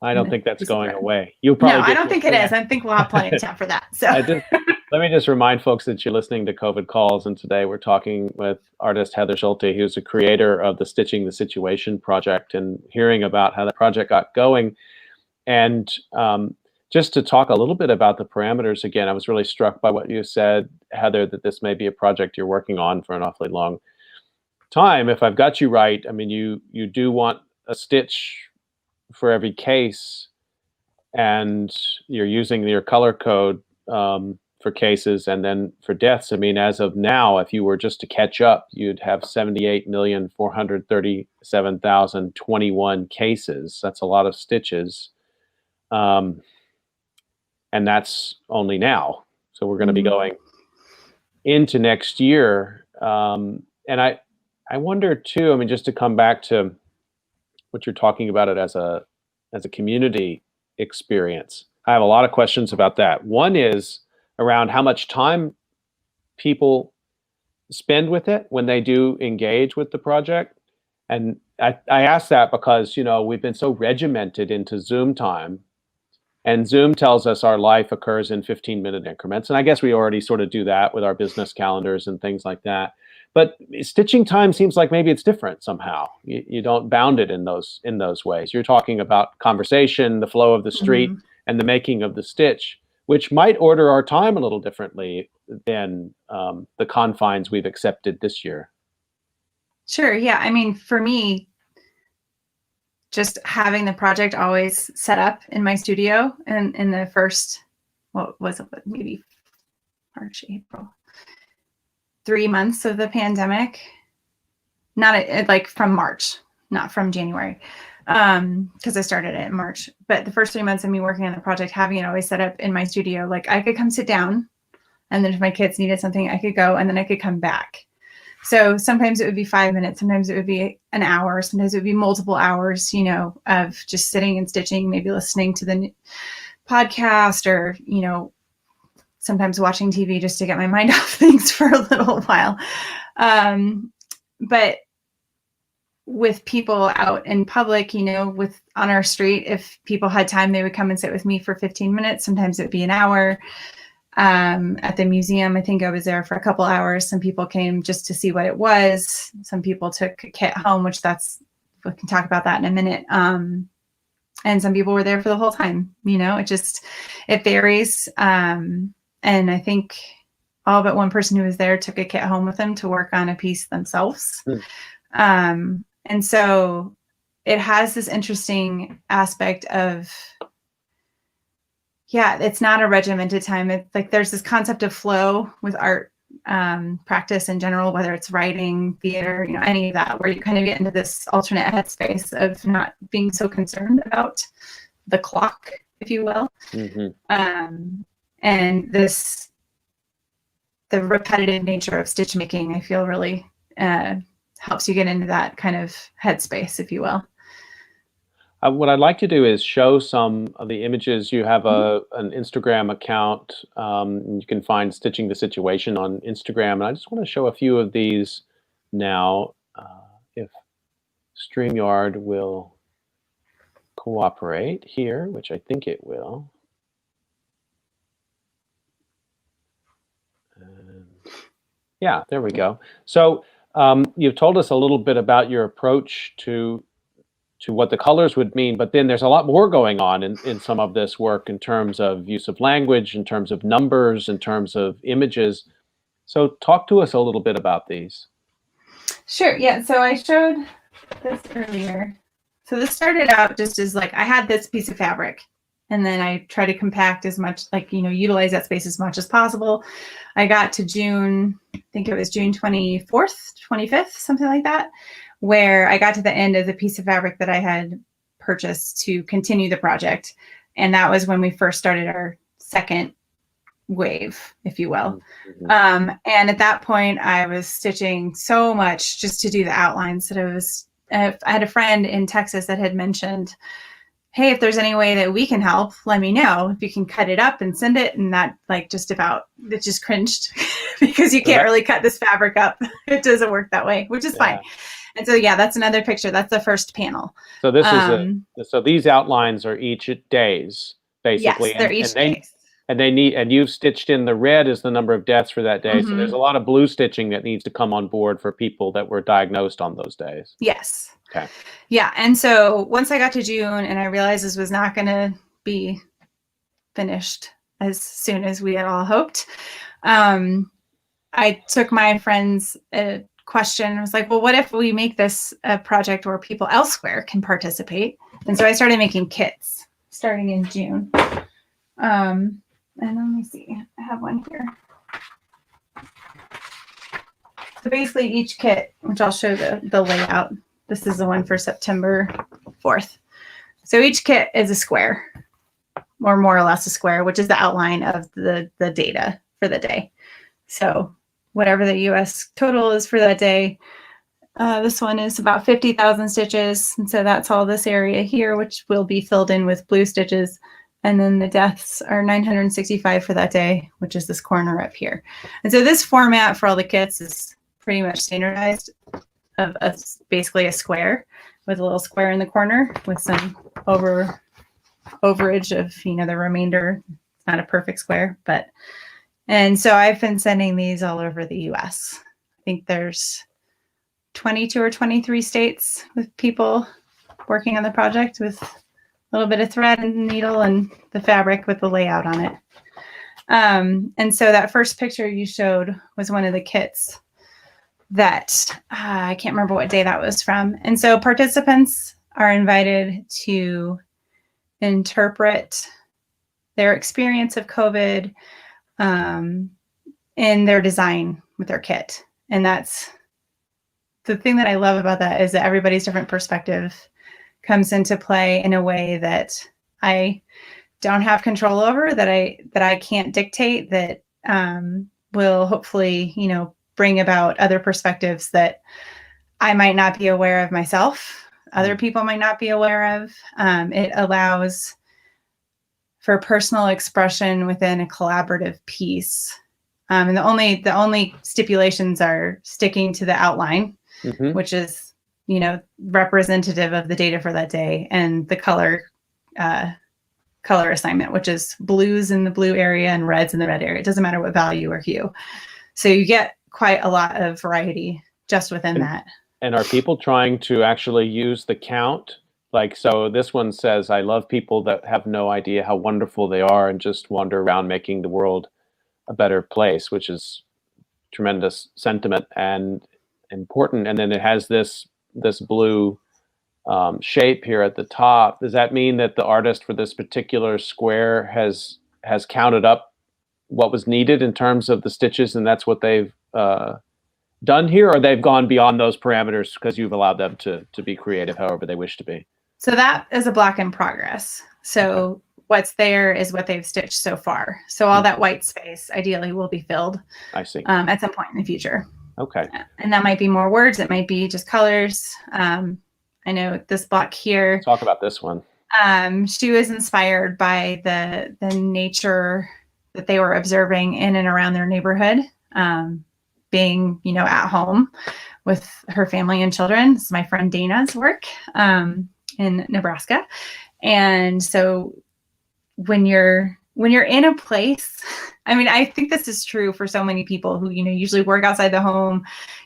I don't think that's going away. You'll probably I don't think it is. I think we'll have plenty of time for that. So let me just remind folks that you're listening to COVID Calls, and today we're talking with artist Heather Schulte, who's a creator of the Stitching the Situation project, and hearing about how that project got going. And just to talk a little bit about the parameters again, I was really struck by what you said, Heather, that this may be a project you're working on for an awfully long time. If I've got you right, I mean, you do want a stitch for every case, and you're using your color code for cases, and then for deaths. I mean, as of now, if you were just to catch up, you'd have 78,437,021 cases. That's a lot of stitches. And that's only now. So we're going to be going into next year. And I wonder too, I mean, just to come back to what you're talking about it as a community experience. I have a lot of questions about that. One is around how much time people spend with it when they do engage with the project. And I ask that because, we've been so regimented into Zoom time, and Zoom tells us our life occurs in 15-minute increments. And I guess we already sort of do that with our business calendars and things like that. But stitching time seems like maybe it's different somehow. You don't bound it in those ways. You're talking about conversation, the flow of the street, and the making of the stitch, which might order our time a little differently than the confines we've accepted this year. Sure. Yeah. I mean, for me, just having the project always set up in my studio, and in the first, what was it, maybe March, April, 3 months of the pandemic, like from March, not from January, because I started it in March. But the first 3 months of me working on the project, having it always set up in my studio, like I could come sit down, and then if my kids needed something, I could go, and then I could come back. So sometimes it would be 5 minutes, sometimes it would be an hour, sometimes it would be multiple hours, of just sitting and stitching, maybe listening to the podcast, or, sometimes watching TV just to get my mind off things for a little while. But with people out in public, on our street, if people had time, they would come and sit with me for 15 minutes. Sometimes it would be an hour. At the museum, I think I was there for a couple hours. Some people came just to see what it was. Some people took a kit home, we can talk about that in a minute. And some people were there for the whole time. It varies. And I think all but one person who was there took a kit home with them to work on a piece themselves. And so it has this interesting aspect of, it's not a regimented time. It's like there's this concept of flow with art practice in general, whether it's writing, theater, any of that, where you kind of get into this alternate headspace of not being so concerned about the clock, if you will. And the repetitive nature of stitch making, I feel really helps you get into that kind of headspace, if you will. What I'd like to do is show some of the images. You have an Instagram account. You can find Stitching the Situation on Instagram. And I just want to show a few of these now, if StreamYard will cooperate here, which I think it will. Yeah, there we go. So you've told us a little bit about your approach to what the colors would mean, but then there's a lot more going on in some of this work in terms of use of language, in terms of numbers, in terms of images. So talk to us a little bit about these. Sure. Yeah. So I showed this earlier. So this started out just as like, I had this piece of fabric, and then I try to compact as much, utilize that space as much as possible. I got to June, I think it was June 24th, 25th, something like that, where I got to the end of the piece of fabric that I had purchased to continue the project. And that was when we first started our second wave, if you will. Mm-hmm. And at that point, I was stitching so much just to do the outlines that I had a friend in Texas that had mentioned, hey, if there's any way that we can help, let me know. If you can cut it up and send it. And that it just cringed because you can't really cut this fabric up. It doesn't work that way, which is fine. And so, yeah, that's another picture. That's the first panel. So this so these outlines are each days, basically. Yes, they're each days. And you've stitched in the red as the number of deaths for that day. Mm-hmm. So there's a lot of blue stitching that needs to come on board for people that were diagnosed on those days. Yes. Okay. Yeah. And so once I got to June and I realized this was not going to be finished as soon as we had all hoped, I took my friend's question and was like, well, what if we make this a project where people elsewhere can participate? And so I started making kits starting in June. And let me see, I have one here. So basically each kit, which I'll show the layout. This is the one for September 4th. So each kit is a square, or more or less a square, which is the outline of the data for the day. So whatever the US total is for that day, this one is about 50,000 stitches. And so that's all this area here, which will be filled in with blue stitches. And then the deaths are 965 for that day, which is this corner up here. And so this format for all the kits is pretty much standardized of basically a square with a little square in the corner with some overage of, the remainder. It's not a perfect square, and so I've been sending these all over the US. I think there's 22 or 23 states with people working on the project with a little bit of thread and needle and the fabric with the layout on it. And so that first picture you showed was one of the kits that I can't remember what day that was from. And so participants are invited to interpret their experience of COVID in their design with their kit. And that's the thing that I love about that, is that everybody's different perspective comes into play in a way that I don't have control over, that I can't dictate, that will hopefully, bring about other perspectives that I might not be aware of myself, other people might not be aware of. It allows for personal expression within a collaborative piece. And the only stipulations are sticking to the outline, mm-hmm. which is, representative of the data for that day, and the color assignment, which is blues in the blue area and reds in the red area. It doesn't matter what value or hue. So you get quite a lot of variety just within that. And are people trying to actually use the count? So this one says, I love people that have no idea how wonderful they are and just wander around making the world a better place, which is tremendous sentiment and important. And then it has this blue shape here at the top. Does that mean that the artist for this particular square has counted up what was needed in terms of the stitches, and that's what they've done here, or they've gone beyond those parameters because you've allowed them to be creative however they wish to be? So that is a block in progress. So what's there is what they've stitched so far. So all that white space ideally will be filled. I see. At some point in the future. Okay. And that might be more words. It might be just colors. I know this block here. Talk about this one. She was inspired by the nature that they were observing in and around their neighborhood, being, at home with her family and children. This is my friend Dana's work in Nebraska. And so when you're in a place, I think this is true for so many people who, usually work outside the home,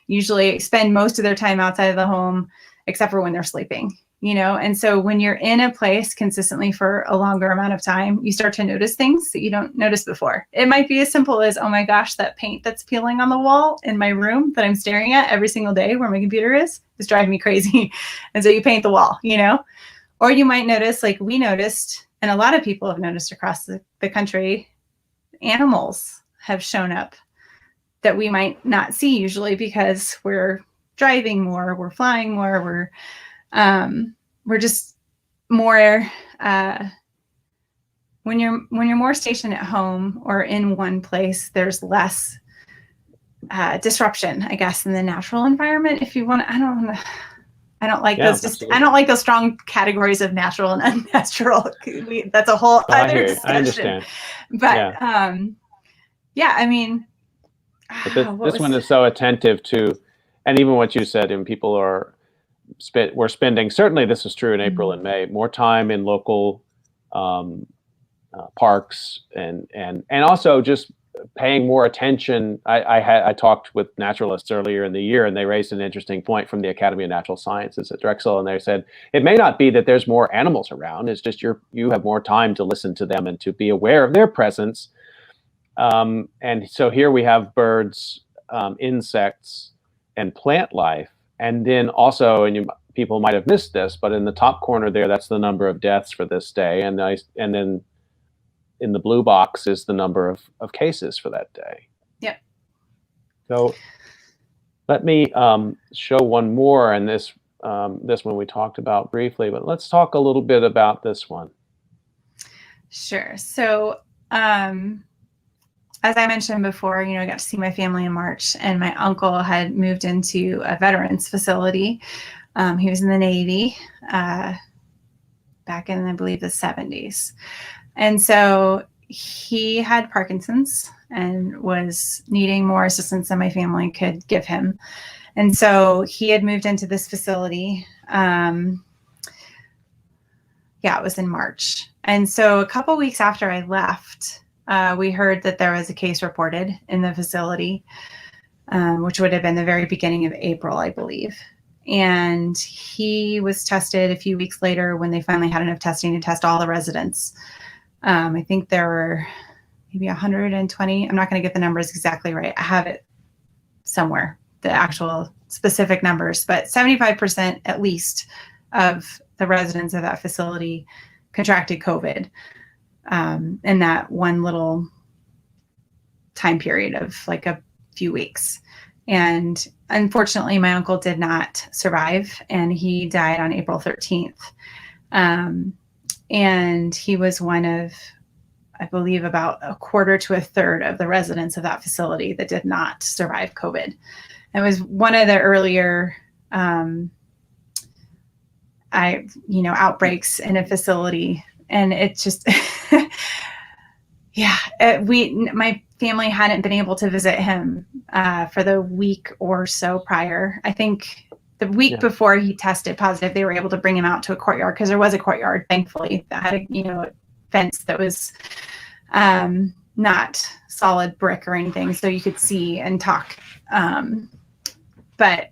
usually spend most of their time outside of the home, except for when they're sleeping, And so when you're in a place consistently for a longer amount of time, you start to notice things that you don't notice before. It might be as simple as, oh my gosh, that paint that's peeling on the wall in my room that I'm staring at every single day where my computer is driving me crazy. And so you paint the wall, Or you might notice, like we noticed, and a lot of people have noticed across the country, animals have shown up that we might not see usually because we're driving more, we're flying more, we're just more, when you're more stationed at home or in one place, there's less disruption, I guess, in the natural environment. If you want, I don't like those. I don't like those strong categories of natural and unnatural. That's a whole other discussion. I understand. But yeah, I mean, but this one is so attentive to, and even what you said, and people we're spending, certainly this is true in April and May, more time in local parks and also just paying more attention. I talked with naturalists earlier in the year, and they raised an interesting point from the Academy of Natural Sciences at Drexel, and they said it may not be that there's more animals around, it's just you have more time to listen to them and to be aware of their presence. And so here we have birds, insects, and plant life, and then also, and people might have missed this, but in the top corner there, that's the number of deaths for this day, and then in the blue box is the number of cases for that day. Yep. So let me show one more, and this one we talked about briefly, but let's talk a little bit about this one. Sure. So as I mentioned before, I got to see my family in March, and my uncle had moved into a veterans facility. He was in the Navy back in, I believe, the 70s. And so he had Parkinson's and was needing more assistance than my family could give him. And so he had moved into this facility. It was in March. And so a couple weeks after I left, we heard that there was a case reported in the facility, which would have been the very beginning of April, I believe. And he was tested a few weeks later when they finally had enough testing to test all the residents. I think there were maybe 120. I'm not going to get the numbers exactly right. I have it somewhere, the actual specific numbers, but 75% at least of the residents of that facility contracted COVID in that one little time period of like a few weeks. And unfortunately, my uncle did not survive, and he died on April 13th. And he was one of, I believe, about a quarter to a third of the residents of that facility that did not survive COVID. It was one of the earlier outbreaks in a facility. And it just, my family hadn't been able to visit him for the week or so prior. I think the week before he tested positive, they were able to bring him out to a courtyard, because there was a courtyard, thankfully, that had a fence that was not solid brick or anything, so you could see and talk. But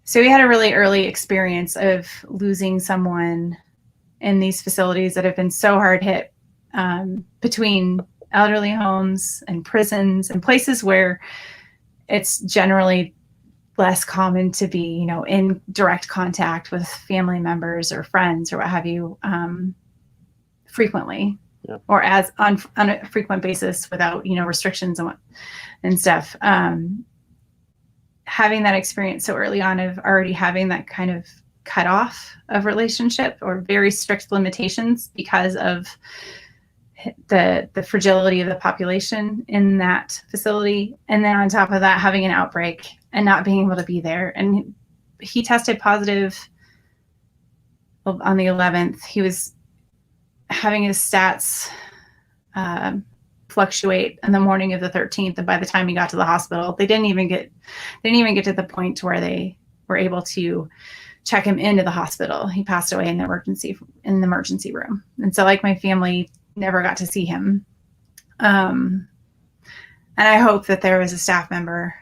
so we had a really early experience of losing someone in these facilities that have been so hard hit, between elderly homes and prisons and places where it's generally less common to be, in direct contact with family members or friends or what have you, frequently, or as on a frequent basis without, restrictions and stuff. Having that experience so early on of already having that kind of cutoff of relationship or very strict limitations because of the fragility of the population in that facility. And then on top of that, having an outbreak and not being able to be there. And he tested positive on the 11th. He was having his stats fluctuate in the morning of the 13th. And by the time he got to the hospital, they didn't even get to the point where they were able to check him into the hospital. He passed away in the emergency room. And so, like, my family never got to see him. And I hope that there was a staff member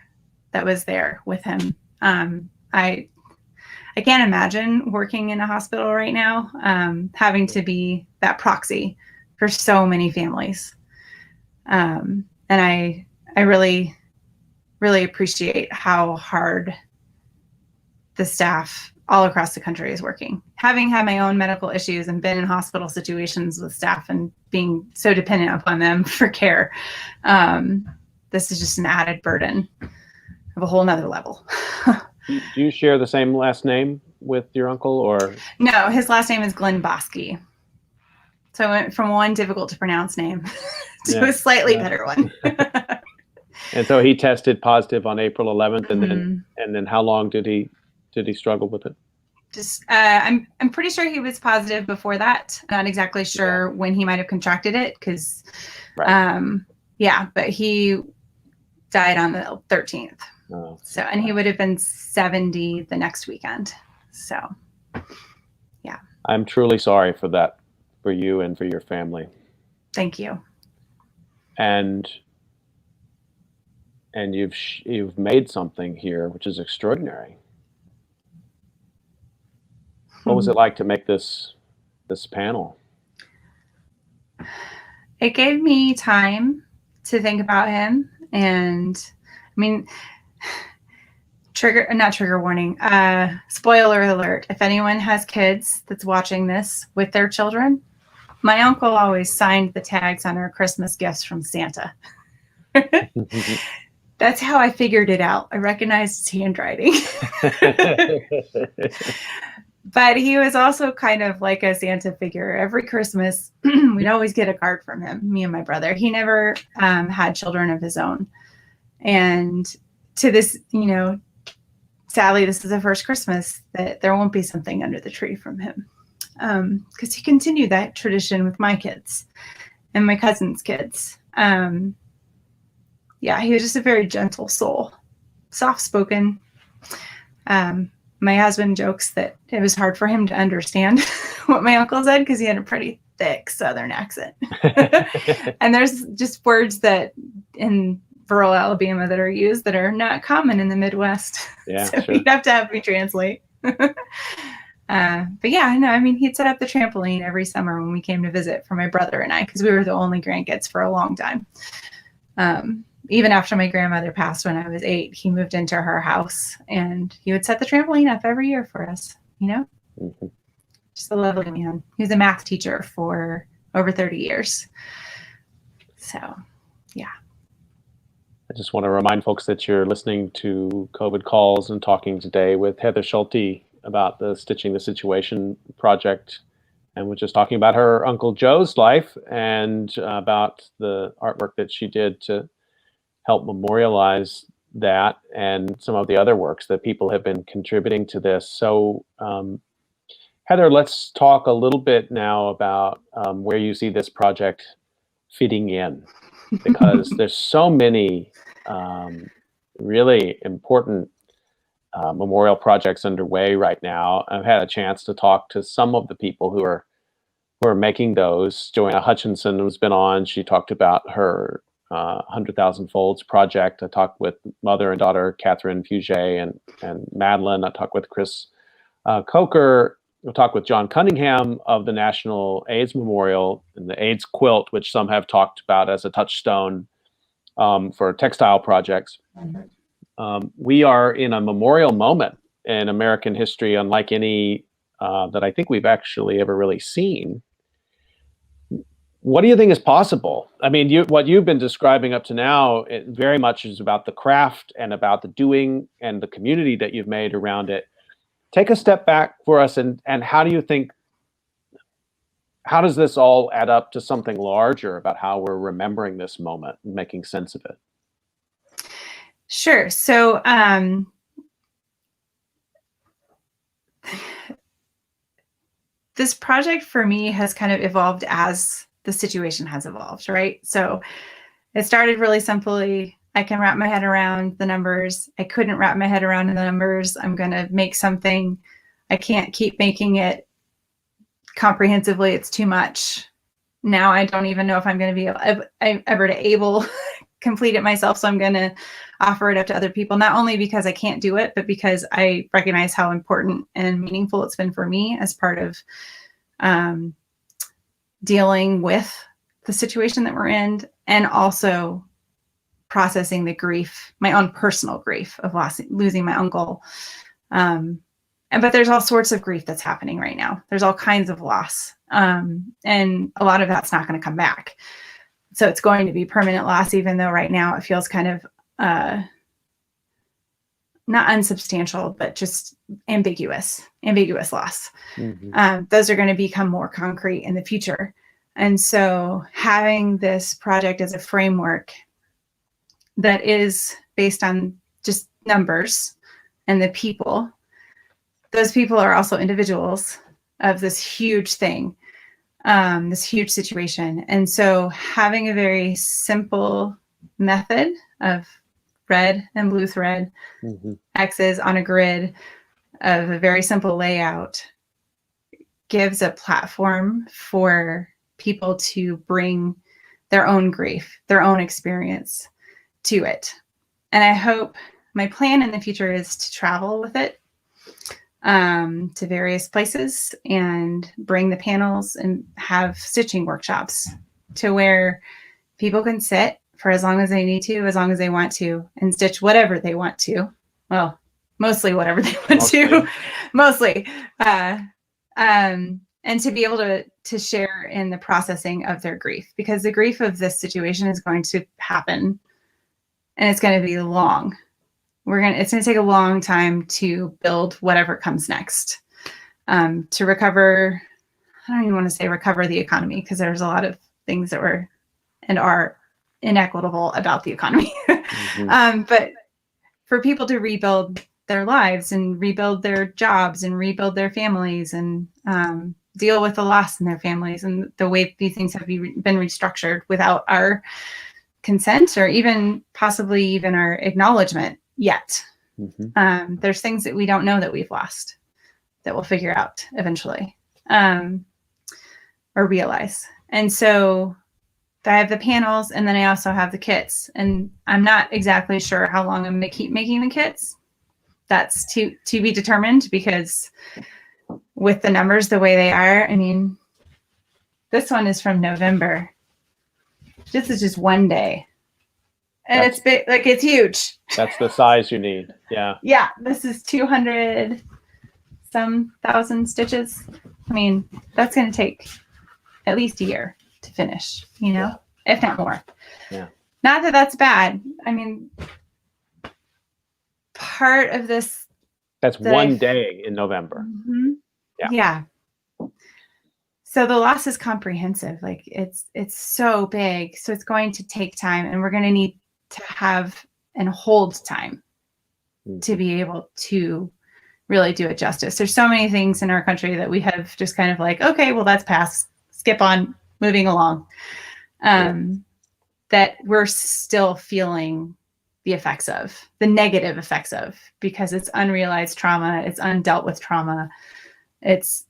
that was there with him. I can't imagine working in a hospital right now, having to be that proxy for so many families. And I really, really appreciate how hard the staff all across the country is working. Having had my own medical issues and been in hospital situations with staff and being so dependent upon them for care, this is just an added burden of a whole nother level. Do you share the same last name with your uncle, or? No, his last name is Glenn Bosky. So I went from one difficult to pronounce name to a slightly better one. And so he tested positive on April 11th, and then how long did he struggle with it? Just I'm pretty sure he was positive before that. Not exactly sure when he might have contracted it, because but he died on the 13th. Oh, so, and he would have been 70 the next weekend. So, yeah. I'm truly sorry for that, for you and for your family. Thank you. And you've made something here, which is extraordinary. What was it like to make this panel? It gave me time to think about him, and I mean, not trigger warning, spoiler alert. If anyone has kids that's watching this with their children, my uncle always signed the tags on our Christmas gifts from Santa. That's how I figured it out. I recognized his handwriting. But he was also kind of like a Santa figure. Every Christmas, we'd always get a card from him, me and my brother. He never had children of his own. And to this, sadly, this is the first Christmas that there won't be something under the tree from him. Because he continued that tradition with my kids and my cousin's kids. He was just a very gentle soul, soft-spoken. My husband jokes that it was hard for him to understand what my uncle said because he had a pretty thick Southern accent. And there's just words that in rural Alabama that are used that are not common in the Midwest. Yeah, so sure. you'd have to have me translate. But yeah, no, I mean, he'd set up the trampoline every summer when we came to visit for my brother and I, because we were the only grandkids for a long time. Even after my grandmother passed when I was 8, he moved into her house and he would set the trampoline up every year for us, Mm-hmm. Just a lovely man. He was a math teacher for over 30 years. So, yeah. I just want to remind folks that you're listening to COVID Calls and talking today with Heather Schulte about the Stitching the Situation project. And we're just talking about her Uncle Joe's life and about the artwork that she did to help memorialize that and some of the other works that people have been contributing to this. So, Heather, let's talk a little bit now about where you see this project fitting in, because there's so many really important memorial projects underway right now. I've had a chance to talk to some of the people who are making those. Joanna Hutchinson has been on. She talked about her 100,000 Folds project. I talked with mother and daughter Catherine Fugé and Madeline. I talked with Chris Coker. I talked with John Cunningham of the National AIDS Memorial and the AIDS Quilt, which some have talked about as a touchstone for textile projects. We are in a memorial moment in American history unlike any that I think we've actually ever really seen. What do you think is possible? I mean, what you've been describing up to now, it very much is about the craft and about the doing and the community that you've made around it. Take a step back for us, and how do you think, how does this all add up to something larger about how we're remembering this moment and making sense of it? Sure. So, this project for me has kind of evolved as the situation has evolved, right? So it started really simply. I can wrap my head around the numbers. I couldn't wrap my head around the numbers. I'm going to make something. I can't keep making it comprehensively. It's too much. Now I don't even know if I'm going to be able to complete it myself. So I'm going to offer it up to other people, not only because I can't do it, but because I recognize how important and meaningful it's been for me as part of dealing with the situation that we're in, and also processing the grief, my own personal grief of losing my uncle. But there's all sorts of grief that's happening right now. There's all kinds of loss. And a lot of that's not going to come back. So it's going to be permanent loss, even though right now it feels kind of not unsubstantial, but just ambiguous loss. Mm-hmm. Those are going to become more concrete in the future. And so having this project as a framework that is based on just numbers and the people, those people are also individuals of this huge thing, this huge situation. And so having a very simple method of red and blue thread, Mm-hmm. X's on a grid of a very simple layout gives a platform for people to bring their own grief, their own experience to it. And I hope my plan in the future is to travel with it to various places and bring the panels and have stitching workshops to where people can sit for as long as they need to, as long as they want to, and stitch whatever they want to. Well, mostly whatever they want to, mostly. And to be able to share in the processing of their grief, because the grief of this situation is going to happen and it's going to be long. It's going to take a long time to build whatever comes next, to recover. I don't even want to say recover the economy, because there's a lot of things that were and are inequitable about the economy. Mm-hmm. But for people to rebuild their lives and rebuild their jobs and rebuild their families and deal with the loss in their families and the way these things have been restructured without our consent or even possibly even our acknowledgement yet. Mm-hmm. There's things that we don't know that we've lost that we'll figure out eventually or realize. And so I have the panels and then I also have the kits, and I'm not exactly sure how long I'm going to keep making the kits. That's to be determined, because with the numbers the way they are, I mean, this one is from November. This is just one day. And it's big, like it's huge. That's the size you need. Yeah. Yeah. This is 200 some thousand stitches. I mean, that's going to take at least a year to finish, if not more. Yeah. Not that that's bad. I mean, part of this. That's one day in November. Mm-hmm. Yeah. So the loss is comprehensive. Like it's so big. So it's going to take time, and we're going to need to have and hold time to be able to really do it justice. There's so many things in our country that we have just kind of like, okay, well, that's past, skip on, moving along. That we're still feeling the effects of, the negative effects of, because it's unrealized trauma, it's undealt with trauma, it's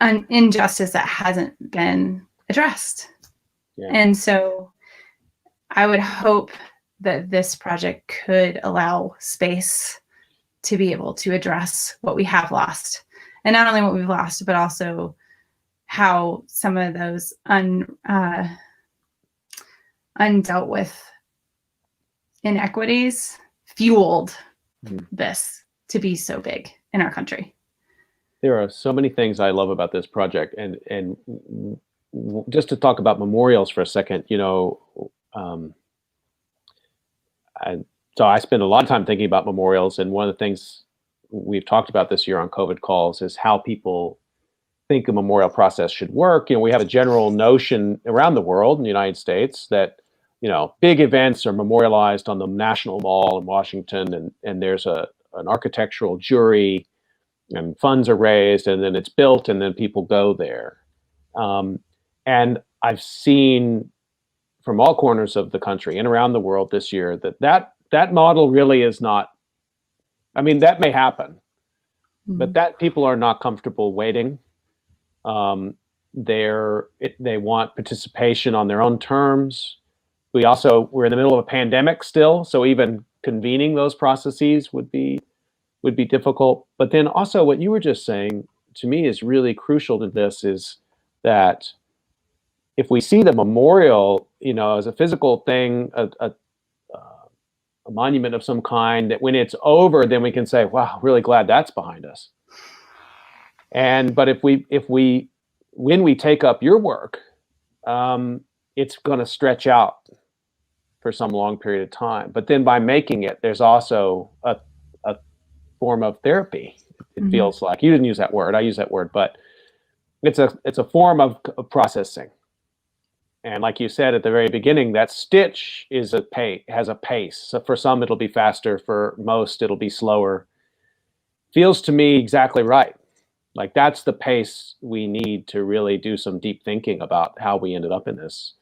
an injustice that hasn't been addressed. Yeah. And so I would hope that this project could allow space to be able to address what we have lost, and not only what we've lost, but also how some of those undealt with inequities fueled this to be so big in our country. There are so many things I love about this project, and just to talk about memorials for a second, so I spend a lot of time thinking about memorials, and one of the things we've talked about this year on COVID calls is how people think a memorial process should work. We have a general notion around the world in the United States that big events are memorialized on the National Mall in Washington, and there's an architectural jury, and funds are raised, and then it's built, and then people go there. And I've seen from all corners of the country and around the world this year that model really is not. I mean, that may happen, but that people are not comfortable waiting. They want participation on their own terms. We're in the middle of a pandemic still, so even convening those processes would be difficult. But then also what you were just saying to me is really crucial to this, is that if we see the memorial, as a physical thing, a monument of some kind, that when it's over, then we can say, wow, really glad that's behind us. But when we take up your work, it's going to stretch out for some long period of time. But then by making it, there's also a form of therapy. It feels like, you didn't use that word, I use that word, but it's a form of processing. And like you said at the very beginning, that stitch has a pace. So for some, it'll be faster. For most, it'll be slower. Feels to me exactly right. Like that's the pace we need to really do some deep thinking about how we ended up in this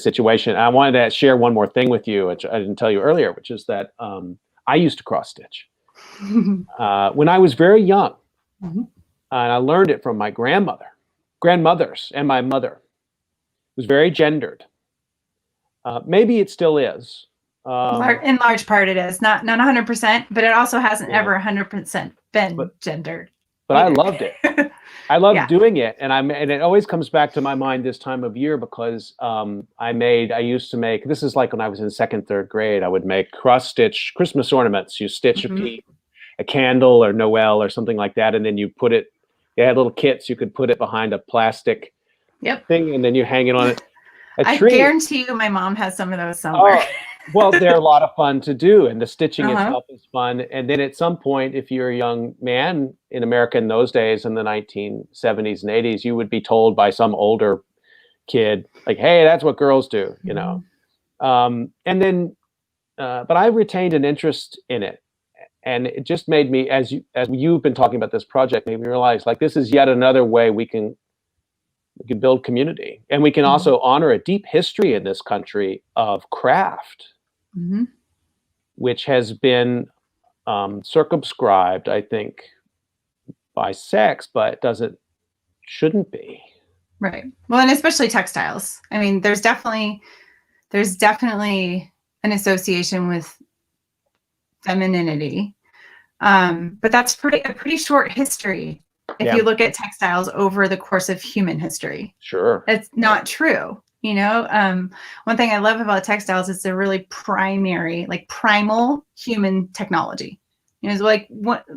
situation. I wanted to share one more thing with you, which I didn't tell you earlier, which is that I used to cross stitch when I was very young. And I learned it from my grandmothers, and my mother. It was very gendered. Maybe it still is. In large part it is. Not 100%, but it also hasn't ever 100% been gendered. But either. I loved it. I loved doing it. And it always comes back to my mind this time of year because I used to make, this is like when I was in second, third grade, I would make cross stitch Christmas ornaments. You stitch a candle or Noel or something like that. And then you put it, they had little kits, you could put it behind a plastic thing, and then you hang it on a tree. I guarantee you my mom has some of those somewhere. Oh, well, they're a lot of fun to do, and the stitching itself is fun. And then at some point, if you're a young man in America in those days, in the 1970s and 80s, you would be told by some older kid, like, hey, that's what girls do, you know. And then, but I retained an interest in it. And it just made me, as you've been talking about this project, made me realize, like, this is yet another way we can build community. And we can also honor a deep history in this country of craft, which has been circumscribed, I think, by sex, but shouldn't be. Right. Well, and especially textiles. I mean, there's definitely an association with femininity. But that's a pretty short history. If you look at textiles over the course of human history. Sure. It's not true. You know, one thing I love about textiles is they're really primal human technology. You know, it's like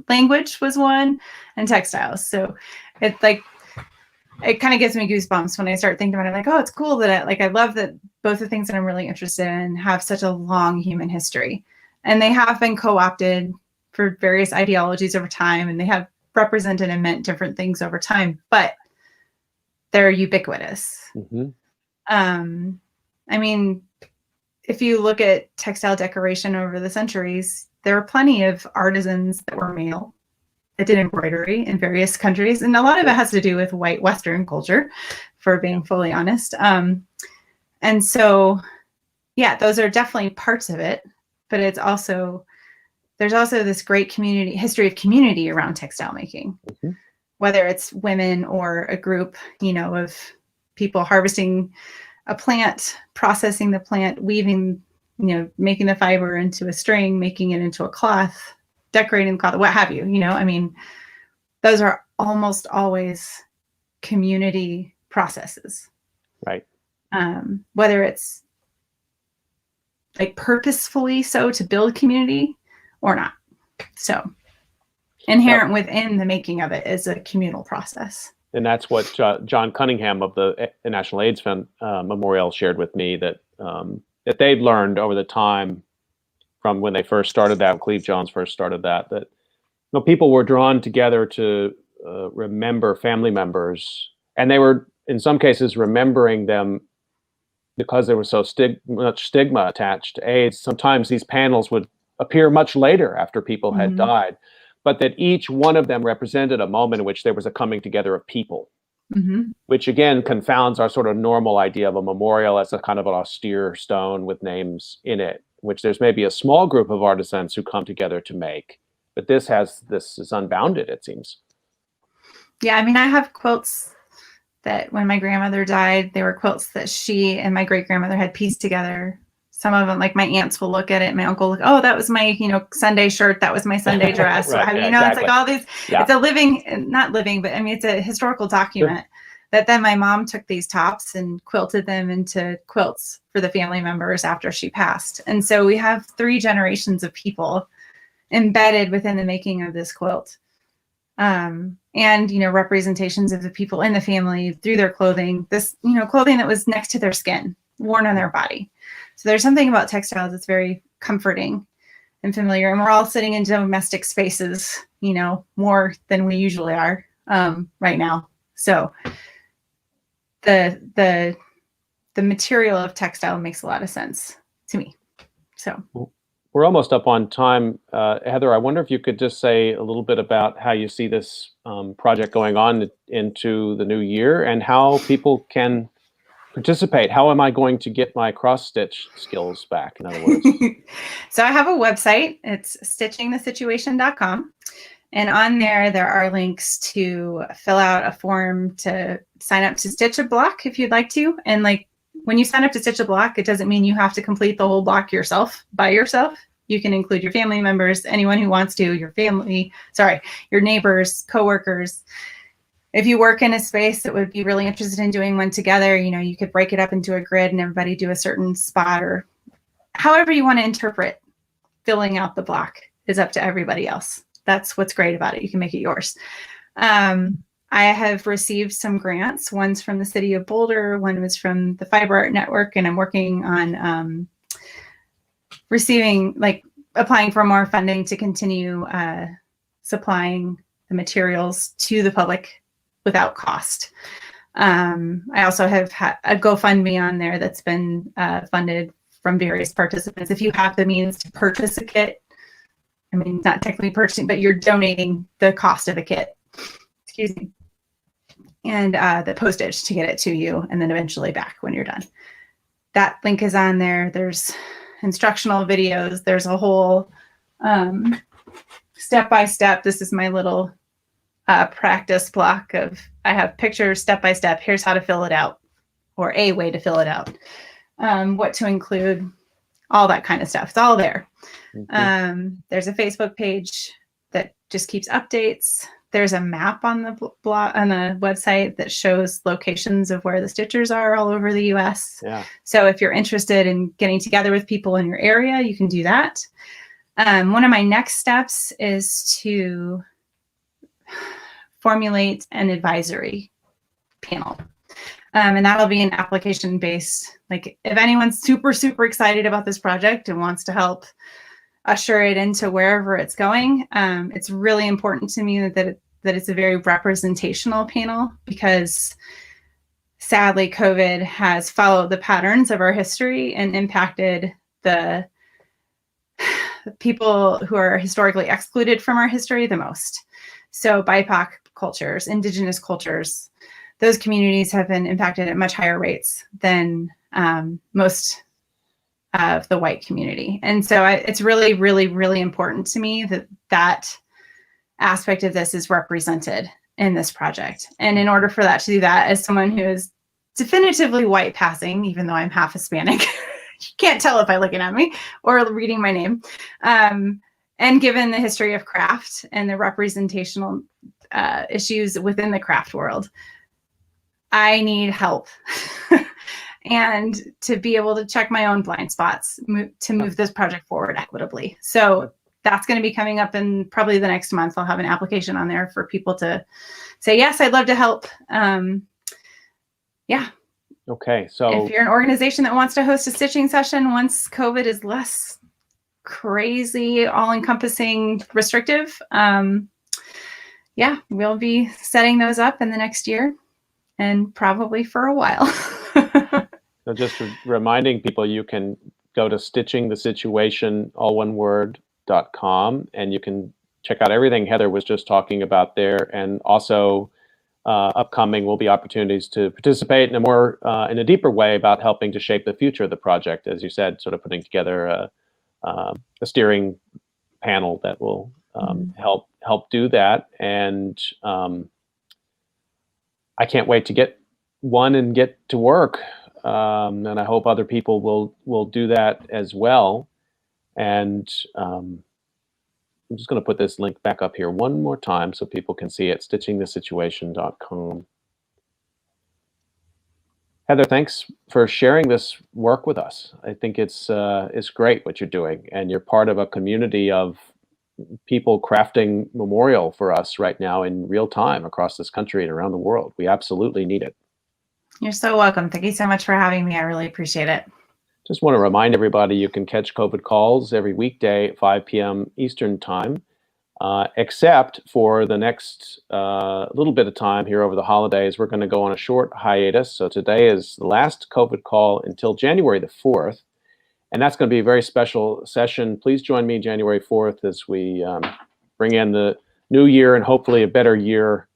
language was one and textiles. So it's like, it kind of gives me goosebumps when I start thinking about it. Like, oh, it's cool that I love that both the things that I'm really interested in have such a long human history. And they have been co-opted for various ideologies over time, and they have represented and meant different things over time, but they're ubiquitous. I mean, if you look at textile decoration over the centuries, there are plenty of artisans that were male that did embroidery in various countries. And a lot of it has to do with white Western culture, for being fully honest. And so, yeah, those are definitely parts of it, but there's also this great history of community around textile making, whether it's women or a group, you know, of people harvesting a plant, processing the plant, weaving, you know, making the fiber into a string, making it into a cloth, decorating the cloth, what have you, you know, I mean, those are almost always community processes. Right. Whether it's like purposefully so to build community or not. So inherent within the making of it is a communal process. And that's what John Cunningham of the National AIDS Memorial shared with me, that they've learned over the time from when they first started that, Cleve Jones first started that you know, people were drawn together to remember family members, and they were in some cases remembering them because there was so much stigma attached to AIDS. Sometimes these panels would appear much later after people had died, but that each one of them represented a moment in which there was a coming together of people, which again confounds our sort of normal idea of a memorial as a kind of an austere stone with names in it, which there's maybe a small group of artisans who come together to make. But this is unbounded, it seems. Yeah, I mean, I have quilts that when my grandmother died, they were quilts that she and my great-grandmother had pieced together. Some of them, like my aunts will look at it, my uncle look, oh, that was my, you know, Sunday shirt, that was my Sunday dress. Right, you know, exactly. It's like all these, it's a not living, but I mean, it's a historical document that then my mom took these tops and quilted them into quilts for the family members after she passed. And so we have 3 generations of people embedded within the making of this quilt. And, you know, representations of the people in the family through their clothing, this, you know, clothing that was next to their skin, worn on their body. So there's something about textiles that's very comforting and familiar. And we're all sitting in domestic spaces, more than we usually are right now. So the material of textile makes a lot of sense to me. So we're almost up on time. Heather, I wonder if you could just say a little bit about how you see this project going on into the new year and how people can participate. How am I going to get my cross-stitch skills back, in other words? So I have a website. It's stitchingthesituation.com. And on there are links to fill out a form to sign up to stitch a block if you'd like to. And when you sign up to stitch a block, it doesn't mean you have to complete the whole block by yourself. You can include your family members, anyone who wants to, your neighbors, coworkers. If you work in a space that would be really interested in doing one together, you could break it up into a grid and everybody do a certain spot, or however you want to interpret filling out the block is up to everybody else. That's what's great about it. You can make it yours. I have received some grants. One's from the city of Boulder. One was from the Fiber Art Network. And I'm working on applying for more funding to continue supplying the materials to the public without cost. I also have a GoFundMe on there that's been funded from various participants. If you have the means to purchase a kit, not technically purchasing, but you're donating the cost of a kit, excuse me, and the postage to get it to you and then eventually back when you're done. That link is on there. There's instructional videos. There's a whole step-by-step. This is my little practice block I have pictures step-by-step. Here's how to fill it out, or a way to fill it out, what to include, all that kind of stuff. It's all there. Mm-hmm. There's a Facebook page that just keeps updates. There's a map on the blog, on the website, that shows locations of where the stitchers are all over the US. Yeah. So if you're interested in getting together with people in your area, you can do that. One of my next steps is to formulate an advisory panel. And that'll be an application-based, if anyone's super, super excited about this project and wants to help usher it into wherever it's going, it's really important to me that it's a very representational panel, because sadly, COVID has followed the patterns of our history and impacted the people who are historically excluded from our history the most. So BIPOC cultures, Indigenous cultures, those communities have been impacted at much higher rates than most of the white community. And so it's really, really, really important to me that aspect of this is represented in this project. And in order for that to do that, as someone who is definitively white passing, even though I'm half Hispanic, you can't tell if by looking at me or reading my name, and given the history of craft and the representational issues within the craft world, I need help. And to be able to check my own blind spots to move this project forward equitably. So that's going to be coming up in probably the next month. I'll have an application on there for people to say, yes, I'd love to help. Yeah. Okay. So if you're an organization that wants to host a stitching session once COVID is less crazy, all-encompassing, restrictive, yeah, we'll be setting those up in the next year and probably for a while. So just reminding people, you can go to stitchingthesituation, all one word, .com, and you can check out everything Heather was just talking about there. And also upcoming will be opportunities to participate in a more, in a deeper way about helping to shape the future of the project. As you said, sort of putting together a steering panel that will help do that. And I can't wait to get one and get to work. And I hope other people will do that as well. And I'm just going to put this link back up here one more time so people can see it, stitchingthesituation.com. Heather, thanks for sharing this work with us. I think it's great what you're doing, and you're part of a community of people crafting memorial for us right now in real time across this country and around the world. We absolutely need it. You're so welcome. Thank you so much for having me. I really appreciate it. Just want to remind everybody you can catch COVID calls every weekday at 5 p.m. Eastern Time, except for the next little bit of time here over the holidays. We're going to go on a short hiatus. So today is the last COVID call until January the 4th. And that's going to be a very special session. Please join me January 4th as we bring in the new year and hopefully a better year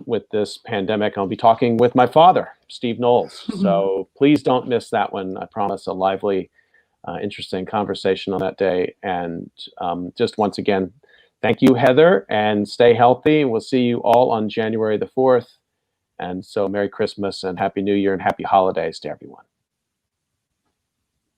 with this pandemic. I'll be talking with my father, Steve Knowles. So please don't miss that one. I promise a lively, interesting conversation on that day. And just once again, thank you, Heather, and stay healthy. We'll see you all on January the 4th. And so Merry Christmas and Happy New Year and Happy Holidays to everyone.